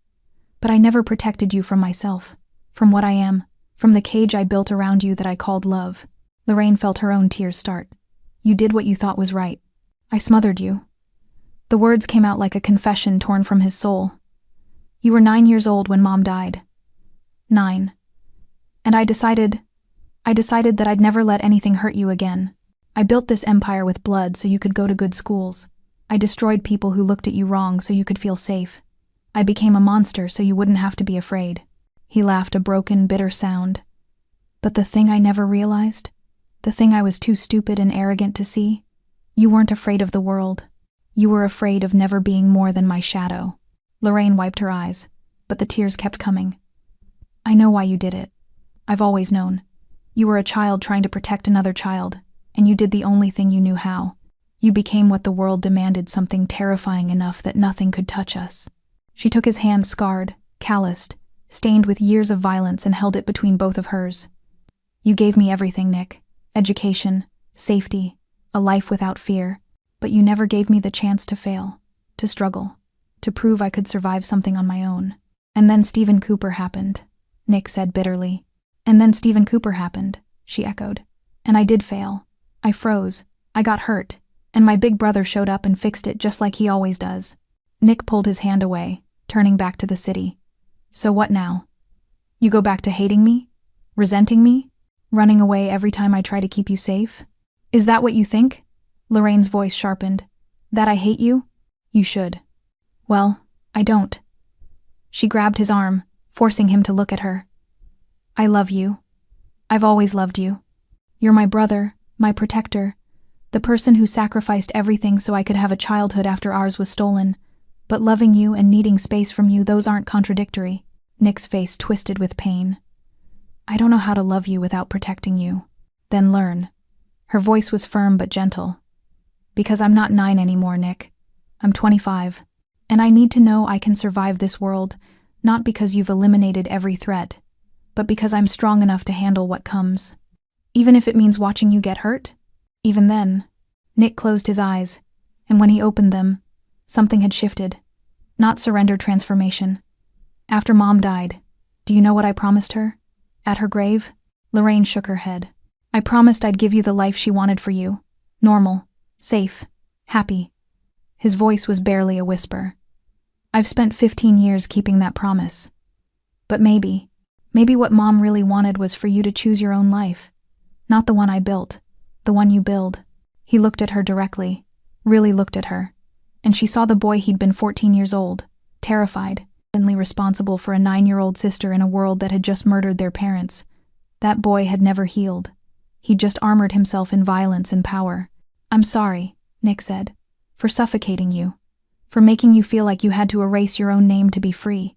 But I never protected you from myself. From what I am. From the cage I built around you that I called love. Lorraine felt her own tears start. You did what you thought was right. I smothered you. The words came out like a confession torn from his soul. You were 9 years old when Mom died. 9. And I decided that I'd never let anything hurt you again. I built this empire with blood so you could go to good schools. I destroyed people who looked at you wrong so you could feel safe. I became a monster so you wouldn't have to be afraid. He laughed a broken, bitter sound. But the thing I never realized, the thing I was too stupid and arrogant to see, you weren't afraid of the world. You were afraid of never being more than my shadow. Lorraine wiped her eyes, but the tears kept coming. I know why you did it. I've always known. You were a child trying to protect another child, and you did the only thing you knew how. You became what the world demanded, something terrifying enough that nothing could touch us. She took his hand, scarred, calloused, stained with years of violence, and held it between both of hers. You gave me everything, Nick. Education, safety, a life without fear. But you never gave me the chance to fail, to struggle, to prove I could survive something on my own. And then Stephen Cooper happened, Nick said bitterly. And then Stephen Cooper happened, she echoed. And I did fail. I froze. I got hurt. And my big brother showed up and fixed it just like he always does. Nick pulled his hand away, turning back to the city. So what now? You go back to hating me? Resenting me? Running away every time I try to keep you safe? Is that what you think? Lorraine's voice sharpened. That I hate you? You should. Well, I don't. She grabbed his arm, forcing him to look at her. I love you. I've always loved you. You're my brother, my protector, the person who sacrificed everything so I could have a childhood after ours was stolen. But loving you and needing space from you, those aren't contradictory. Nick's face twisted with pain. I don't know how to love you without protecting you. Then learn. Her voice was firm but gentle. Because I'm not 9 anymore, Nick. I'm 25. And I need to know I can survive this world, not because you've eliminated every threat, but because I'm strong enough to handle what comes. Even if it means watching you get hurt? Even then. Nick closed his eyes, and when he opened them, something had shifted. Not surrender, transformation. After Mom died, do you know what I promised her? At her grave? Lorraine shook her head. I promised I'd give you the life she wanted for you. Normal. Safe. Happy. His voice was barely a whisper. I've spent 15 years keeping that promise. But maybe what Mom really wanted was for you to choose your own life. Not the one I built. The one you build. He looked at her directly. Really looked at her. And she saw the boy he'd been 14 years old. Terrified. Responsible for a 9-year-old sister in a world that had just murdered their parents. That boy had never healed. He'd just armored himself in violence and power. I'm sorry, Nick said, for suffocating you, for making you feel like you had to erase your own name to be free,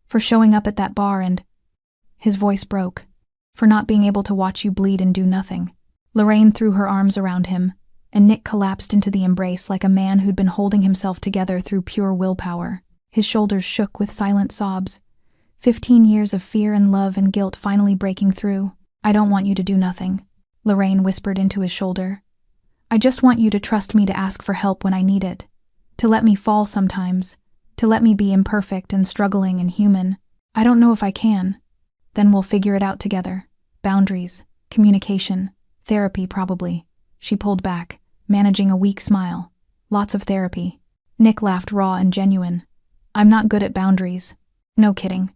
for showing up at that bar and... His voice broke, for not being able to watch you bleed and do nothing. Lorraine threw her arms around him, and Nick collapsed into the embrace like a man who'd been holding himself together through pure willpower. His shoulders shook with silent sobs. 15 years of fear and love and guilt finally breaking through. I don't want you to do nothing, Lorraine whispered into his shoulder. I just want you to trust me to ask for help when I need it, to let me fall sometimes, to let me be imperfect and struggling and human. I don't know if I can. Then we'll figure it out together. Boundaries, communication, therapy probably. She pulled back, managing a weak smile. Lots of therapy. Nick laughed raw and genuine. I'm not good at boundaries. No kidding.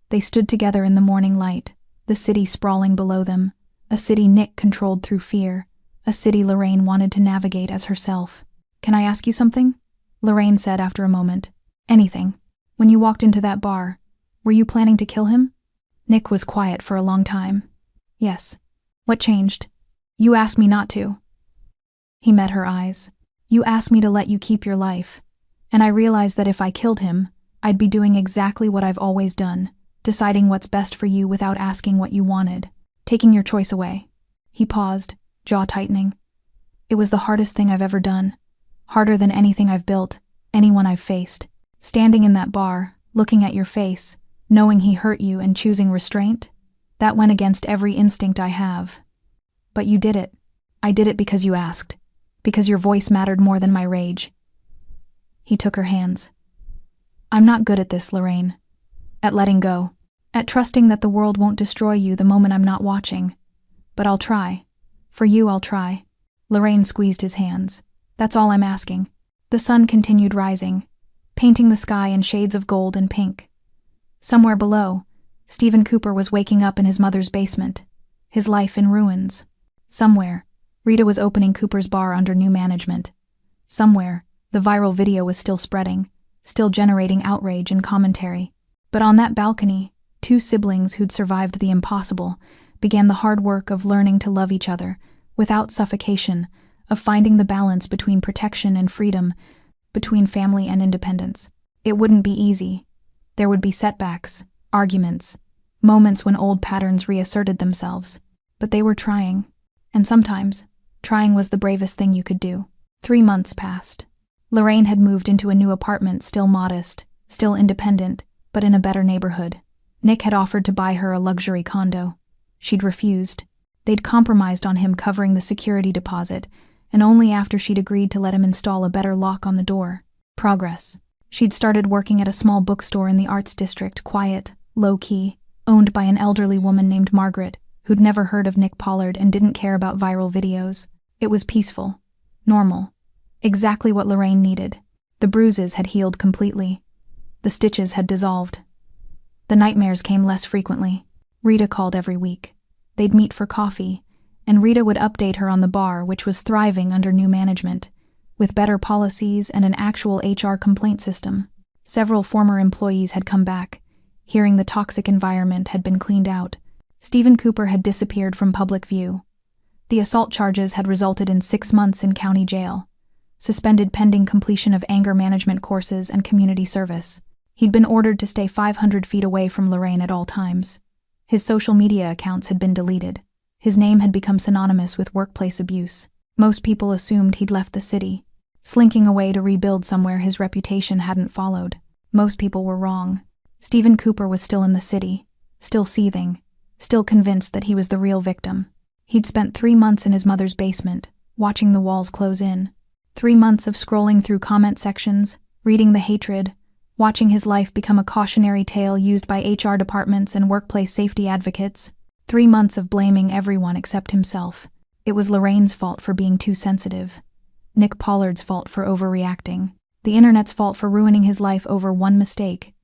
They stood together in the morning light, the city sprawling below them, a city Nick controlled through fear, a city Lorraine wanted to navigate as herself. Can I ask you something? Lorraine said after a moment. Anything. When you walked into that bar, were you planning to kill him? Nick was quiet for a long time. Yes. What changed? You asked me not to. He met her eyes. You asked me to let you keep your life. And I realized that if I killed him, I'd be doing exactly what I've always done, deciding what's best for you without asking what you wanted, taking your choice away. He paused, jaw tightening. It was the hardest thing I've ever done. Harder than anything I've built, anyone I've faced. Standing in that bar, looking at your face, knowing he hurt you and choosing restraint, that went against every instinct I have. But you did it. I did it because you asked. Because your voice mattered more than my rage. He took her hands. I'm not good at this, Lorraine. At letting go. At trusting that the world won't destroy you the moment I'm not watching. But I'll try. For you, I'll try. Lorraine squeezed his hands. That's all I'm asking. The sun continued rising, painting the sky in shades of gold and pink. Somewhere below, Stephen Cooper was waking up in his mother's basement, his life in ruins. Somewhere, Rita was opening Cooper's bar under new management. Somewhere, the viral video was still spreading, still generating outrage and commentary. But on that balcony, two siblings who'd survived the impossible began the hard work of learning to love each other without suffocation, of finding the balance between protection and freedom, between family and independence. It wouldn't be easy. There would be setbacks, arguments, moments when old patterns reasserted themselves. But they were trying. And sometimes, trying was the bravest thing you could do. 3 months passed. Lorraine had moved into a new apartment, still modest, still independent, but in a better neighborhood. Nick had offered to buy her a luxury condo. She'd refused. They'd compromised on him covering the security deposit, and only after she'd agreed to let him install a better lock on the door. Progress. She'd started working at a small bookstore in the arts district, quiet, low-key, owned by an elderly woman named Margaret, who'd never heard of Nick Pollard and didn't care about viral videos. It was peaceful, normal, exactly what Lorraine needed. The bruises had healed completely. The stitches had dissolved. The nightmares came less frequently. Rita called every week. They'd meet for coffee, and Rita would update her on the bar, which was thriving under new management, with better policies and an actual HR complaint system. Several former employees had come back, hearing the toxic environment had been cleaned out. Stephen Cooper had disappeared from public view. The assault charges had resulted in 6 months in county jail, suspended pending completion of anger management courses and community service. He'd been ordered to stay 500 feet away from Lorraine at all times. His social media accounts had been deleted. His name had become synonymous with workplace abuse. Most people assumed he'd left the city, slinking away to rebuild somewhere his reputation hadn't followed. Most people were wrong. Stephen Cooper was still in the city, still seething, still convinced that he was the real victim. He'd spent 3 months in his mother's basement, watching the walls close in. 3 months of scrolling through comment sections, reading the hatred, watching his life become a cautionary tale used by HR departments and workplace safety advocates. 3 months of blaming everyone except himself. It was Lorraine's fault for being too sensitive. Nick Pollard's fault for overreacting. The internet's fault for ruining his life over one mistake.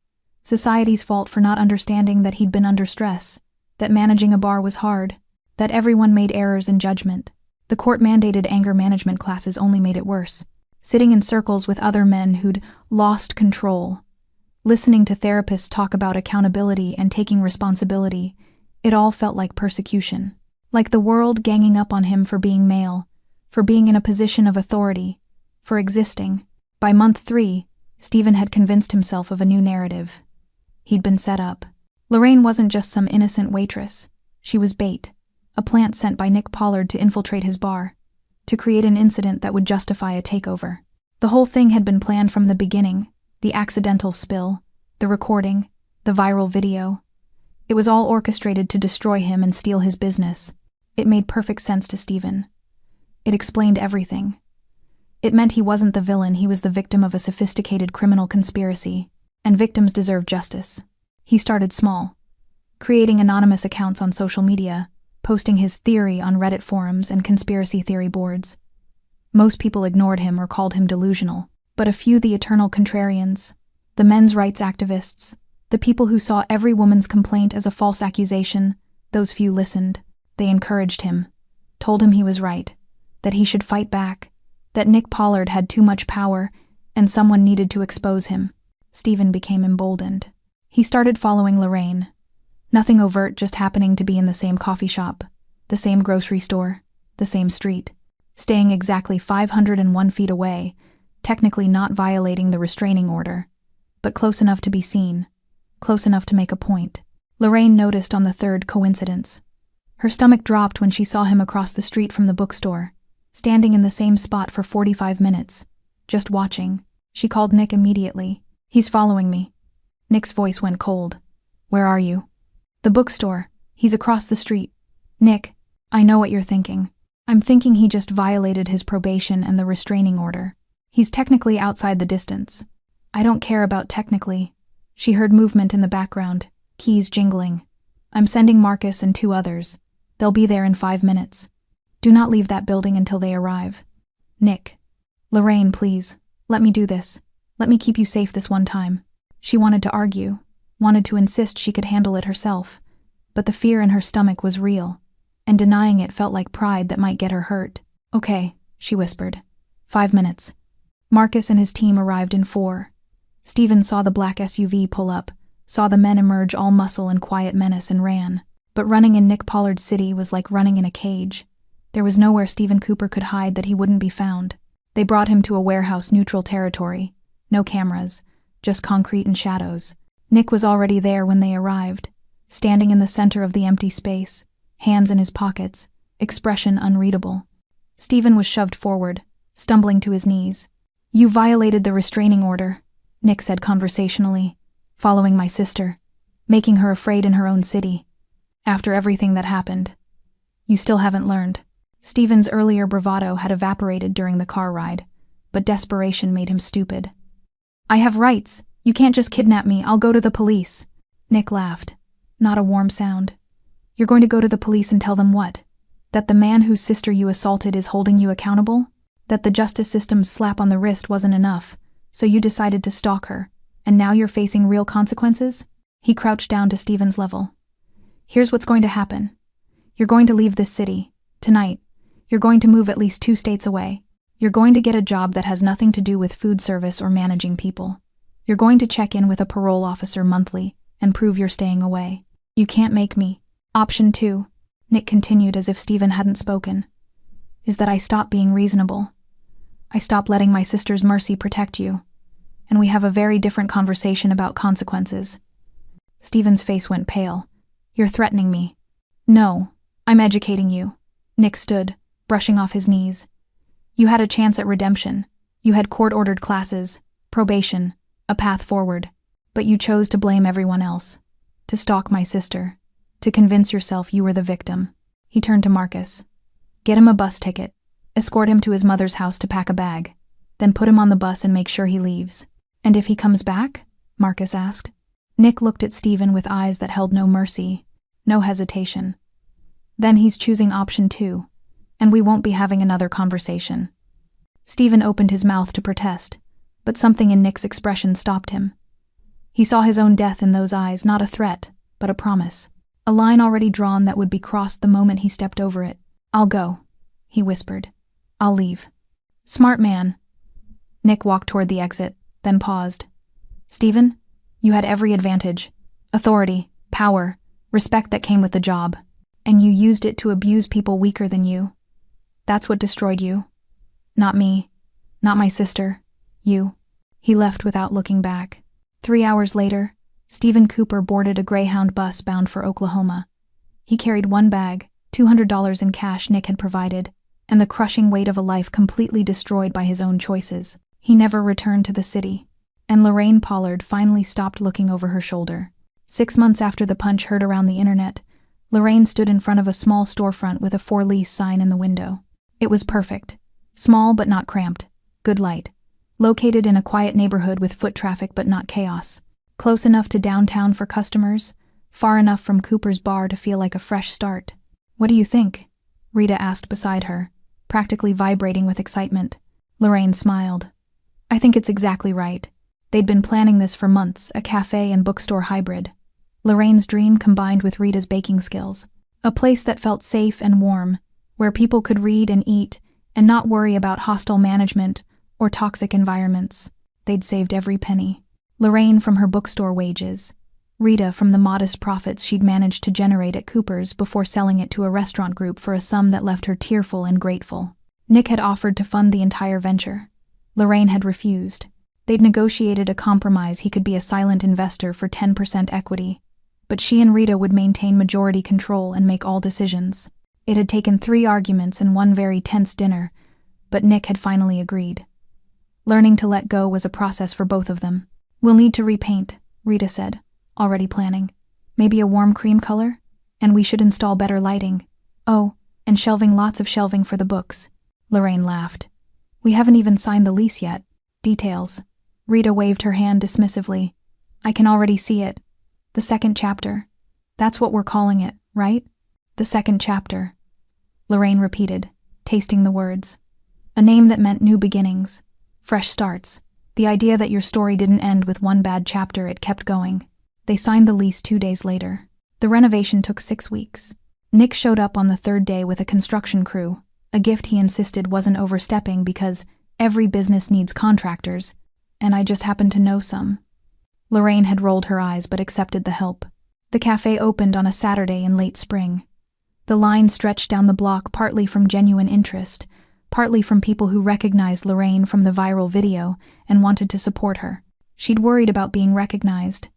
Society's fault for not understanding that he'd been under stress, that managing a bar was hard, that everyone made errors in judgment. The court-mandated anger management classes only made it worse. Sitting in circles with other men who'd lost control, listening to therapists talk about accountability and taking responsibility, it all felt like persecution. Like the world ganging up on him for being male, for being in a position of authority, for existing. By month 3, Stephen had convinced himself of a new narrative. He'd been set up. Lorraine wasn't just some innocent waitress. She was bait, a plant sent by Nick Pollard to infiltrate his bar, to create an incident that would justify a takeover. The whole thing had been planned from the beginning, the accidental spill, the recording, the viral video. It was all orchestrated to destroy him and steal his business. It made perfect sense to Stephen. It explained everything. It meant he wasn't the villain, he was the victim of a sophisticated criminal conspiracy, and victims deserve justice. He started small, creating anonymous accounts on social media, posting his theory on Reddit forums and conspiracy theory boards. Most people ignored him or called him delusional, but a few, the eternal contrarians, the men's rights activists, the people who saw every woman's complaint as a false accusation, those few listened. They encouraged him, told him he was right, that he should fight back, that Nick Pollard had too much power and someone needed to expose him. Stephen became emboldened. He started following Lorraine. Nothing overt, just happening to be in the same coffee shop, the same grocery store, the same street, staying exactly 501 feet away, technically not violating the restraining order. but close enough to be seen, close enough to make a point. Lorraine noticed on the third coincidence. Her stomach dropped when she saw him across the street from the bookstore, standing in the same spot for 45 minutes, just watching. She called Nick immediately. "He's following me." Nick's voice went cold. "Where are you?" "The bookstore. He's across the street." "Nick, I know what you're thinking. I'm thinking he just violated his probation and the restraining order. He's technically outside the distance." "I don't care about technically." She heard movement in the background, keys jingling. "I'm sending Marcus and 2 others. They'll be there in 5 minutes. Do not leave that building until they arrive." "Nick." "Lorraine, please. Let me do this. Let me keep you safe this one time." She wanted to argue, wanted to insist she could handle it herself, but the fear in her stomach was real, and denying it felt like pride that might get her hurt. "Okay," she whispered. 5 minutes. Marcus and his team arrived in 4. Stephen saw the black SUV pull up, saw the men emerge all muscle and quiet menace and ran. But running in Nick Pollard's city was like running in a cage. There was nowhere Stephen Cooper could hide that he wouldn't be found. They brought him to a warehouse-neutral territory. No cameras, just concrete and shadows. Nick was already there when they arrived, standing in the center of the empty space, hands in his pockets, expression unreadable. Stephen was shoved forward, stumbling to his knees. "You violated the restraining order," Nick said conversationally, "following my sister, making her afraid in her own city. After everything that happened. You still haven't learned." Stephen's earlier bravado had evaporated during the car ride, but desperation made him stupid. "I have rights. You can't just kidnap me. I'll go to the police." Nick laughed. Not a warm sound. "You're going to go to the police and tell them what? That the man whose sister you assaulted is holding you accountable? That the justice system's slap on the wrist wasn't enough, so you decided to stalk her, and now you're facing real consequences?" He crouched down to Stephen's level. "Here's what's going to happen. You're going to leave this city, tonight. You're going to move at least 2 states away. You're going to get a job that has nothing to do with food service or managing people. You're going to check in with a parole officer monthly and prove you're staying away. You can't make me. Option 2, Nick continued as if Stephen hadn't spoken, is that I stop being reasonable. I stop letting my sister's mercy protect you, and we have a very different conversation about consequences." Stephen's face went pale. "You're threatening me." "No, I'm educating you." Nick stood, brushing off his knees. "You had a chance at redemption. You had court-ordered classes, probation, a path forward. But you chose to blame everyone else. To stalk my sister. To convince yourself you were the victim." He turned to Marcus. "Get him a bus ticket. Escort him to his mother's house to pack a bag. Then put him on the bus and make sure he leaves." "And if he comes back?" Marcus asked. Nick looked at Stephen with eyes that held no mercy, no hesitation. "Then he's choosing option 2, and we won't be having another conversation." Stephen opened his mouth to protest, but something in Nick's expression stopped him. He saw his own death in those eyes, not a threat, but a promise. A line already drawn that would be crossed the moment he stepped over it. "I'll go," he whispered. "I'll leave." "Smart man." Nick walked toward the exit, then paused. "Stephen, you had every advantage. Authority, power, respect that came with the job. And you used it to abuse people weaker than you. That's what destroyed you. Not me. Not my sister. You." He left without looking back. 3 hours later, Stephen Cooper boarded a Greyhound bus bound for Oklahoma. He carried 1 bag, $200 in cash Nick had provided, and the crushing weight of a life completely destroyed by his own choices. He never returned to the city, and Lorraine Pollard finally stopped looking over her shoulder. 6 months after the punch heard around the internet, Lorraine stood in front of a small storefront with a for lease sign in the window. It was perfect. Small but not cramped. Good light. Located in a quiet neighborhood with foot traffic but not chaos. Close enough to downtown for customers, far enough from Cooper's bar to feel like a fresh start. "What do you think?" Rita asked beside her, practically vibrating with excitement. Lorraine smiled. "I think it's exactly right. They'd been planning this for months, a cafe and bookstore hybrid. Lorraine's dream combined with Rita's baking skills. A place that felt safe and warm, where people could read and eat and not worry about hostile management or toxic environments. They'd saved every penny. Lorraine from her bookstore wages. Rita from the modest profits she'd managed to generate at Cooper's before selling it to a restaurant group for a sum that left her tearful and grateful. Nick had offered to fund the entire venture. Lorraine had refused. They'd negotiated a compromise. He could be a silent investor for 10% equity, but she and Rita would maintain majority control and make all decisions. It had taken 3 arguments and 1 very tense dinner, but Nick had finally agreed. Learning to let go was a process for both of them. "We'll need to repaint," Rita said, already planning. "Maybe a warm cream color? And we should install better lighting. Oh, and shelving, lots of shelving for the books." Lorraine laughed. "We haven't even signed the lease yet. Details." Rita waved her hand dismissively. "I can already see it. The 2nd chapter. That's what we're calling it, right?" "The 2nd chapter," Lorraine repeated, tasting the words. A name that meant new beginnings, fresh starts. The idea that your story didn't end with 1 bad chapter, it kept going. They signed the lease 2 days later. The renovation took 6 weeks. Nick showed up on the 3rd day with a construction crew, a gift he insisted wasn't overstepping because every business needs contractors, and I just happened to know some. Lorraine had rolled her eyes but accepted the help. The cafe opened on a Saturday in late spring. The line stretched down the block, partly from genuine interest, partly from people who recognized Lorraine from the viral video and wanted to support her. She'd worried about being recognized,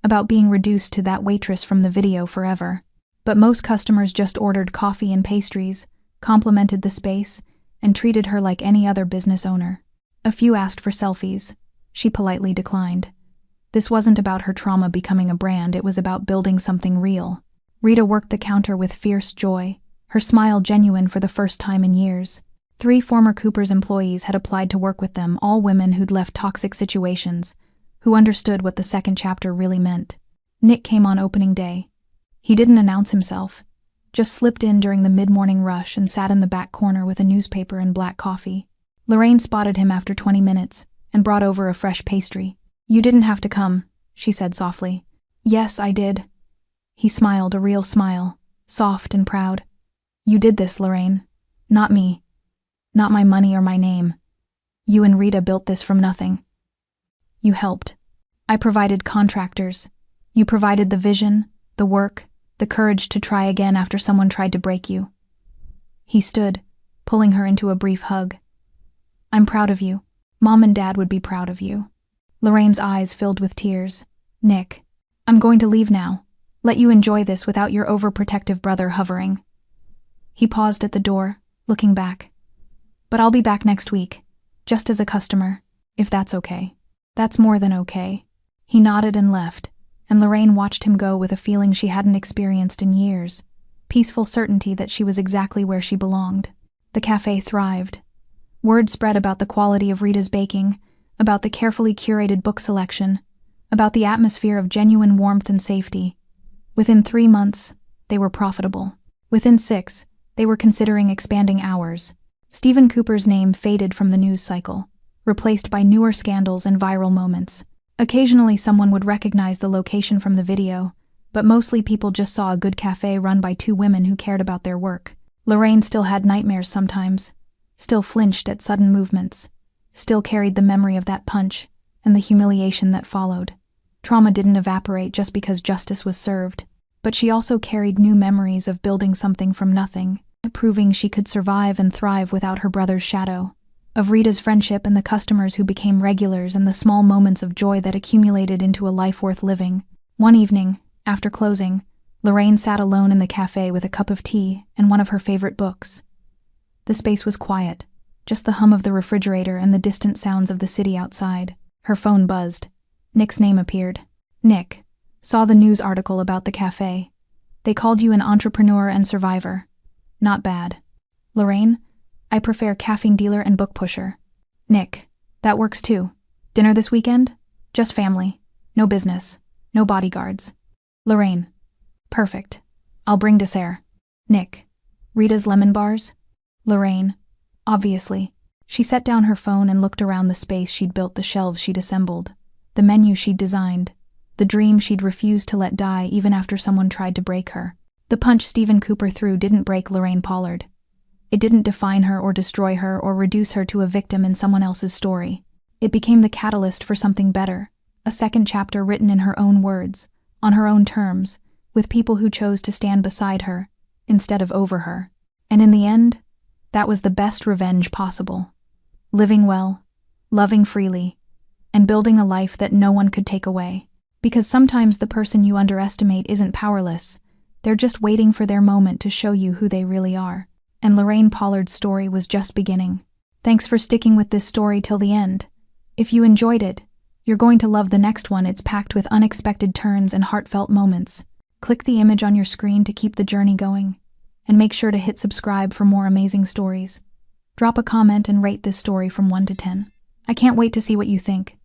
about being reduced to that waitress from the video forever. But most customers just ordered coffee and pastries, complimented the space, and treated her like any other business owner. A few asked for selfies. She politely declined. This wasn't about her trauma becoming a brand, it was about building something real. Rita worked the counter with fierce joy, her smile genuine for the first time in years. 3 former Cooper's employees had applied to work with them, all women who'd left toxic situations, who understood what the 2nd chapter really meant. Nick came on opening day. He didn't announce himself, just slipped in during the mid-morning rush and sat in the back corner with a newspaper and black coffee. Lorraine spotted him after 20 minutes and brought over a fresh pastry. "You didn't have to come," she said softly. "Yes, I did." He smiled, a real smile, soft and proud. "You did this, Lorraine. Not me. Not my money or my name. You and Rita built this from nothing. You helped. I provided contractors. You provided the vision, the work, the courage to try again after someone tried to break you." He stood, pulling her into a brief hug. "I'm proud of you. Mom and Dad would be proud of you." Lorraine's eyes filled with tears. "Nick, I'm going to leave now. Let you enjoy this without your overprotective brother hovering." He paused at the door, looking back. "But I'll be back next week, just as a customer, if that's okay." "That's more than okay." He nodded and left, and Lorraine watched him go with a feeling she hadn't experienced in years, peaceful certainty that she was exactly where she belonged. The cafe thrived. Word spread about the quality of Rita's baking, about the carefully curated book selection, about the atmosphere of genuine warmth and safety. Within 3 months, they were profitable. Within 6, they were considering expanding hours. Stephen Cooper's name faded from the news cycle, replaced by newer scandals and viral moments. Occasionally someone would recognize the location from the video, but mostly people just saw a good cafe run by 2 women who cared about their work. Lorraine still had nightmares sometimes, still flinched at sudden movements, still carried the memory of that punch and the humiliation that followed. Trauma didn't evaporate just because justice was served, but she also carried new memories of building something from nothing, proving she could survive and thrive without her brother's shadow, of Rita's friendship and the customers who became regulars and the small moments of joy that accumulated into a life worth living. One evening, after closing, Lorraine sat alone in the cafe with a cup of tea and one of her favorite books. The space was quiet, just the hum of the refrigerator and the distant sounds of the city outside. Her phone buzzed. Nick's name appeared. "Nick, saw the news article about the cafe. They called you an entrepreneur and survivor. Not bad. Lorraine, I prefer caffeine dealer and book pusher." "Nick, that works too. Dinner this weekend? Just family. No business. No bodyguards." Lorraine, "Perfect. I'll bring dessert." Nick, "Rita's lemon bars?" Lorraine, "Obviously." She set down her phone and looked around the space she'd built, the shelves she'd assembled, the menu she'd designed, the dream she'd refused to let die even after someone tried to break her. The punch Stephen Cooper threw didn't break Lorraine Pollard. It didn't define her or destroy her or reduce her to a victim in someone else's story. It became the catalyst for something better, a 2nd chapter written in her own words, on her own terms, with people who chose to stand beside her, instead of over her. And in the end, that was the best revenge possible. Living well, loving freely, and building a life that no one could take away. Because sometimes the person you underestimate isn't powerless. They're just waiting for their moment to show you who they really are. And Lorraine Pollard's story was just beginning. Thanks for sticking with this story till the end. If you enjoyed it, you're going to love the next one. It's packed with unexpected turns and heartfelt moments. Click the image on your screen to keep the journey going. And make sure to hit subscribe for more amazing stories. Drop a comment and rate this story from 1 to 10. I can't wait to see what you think.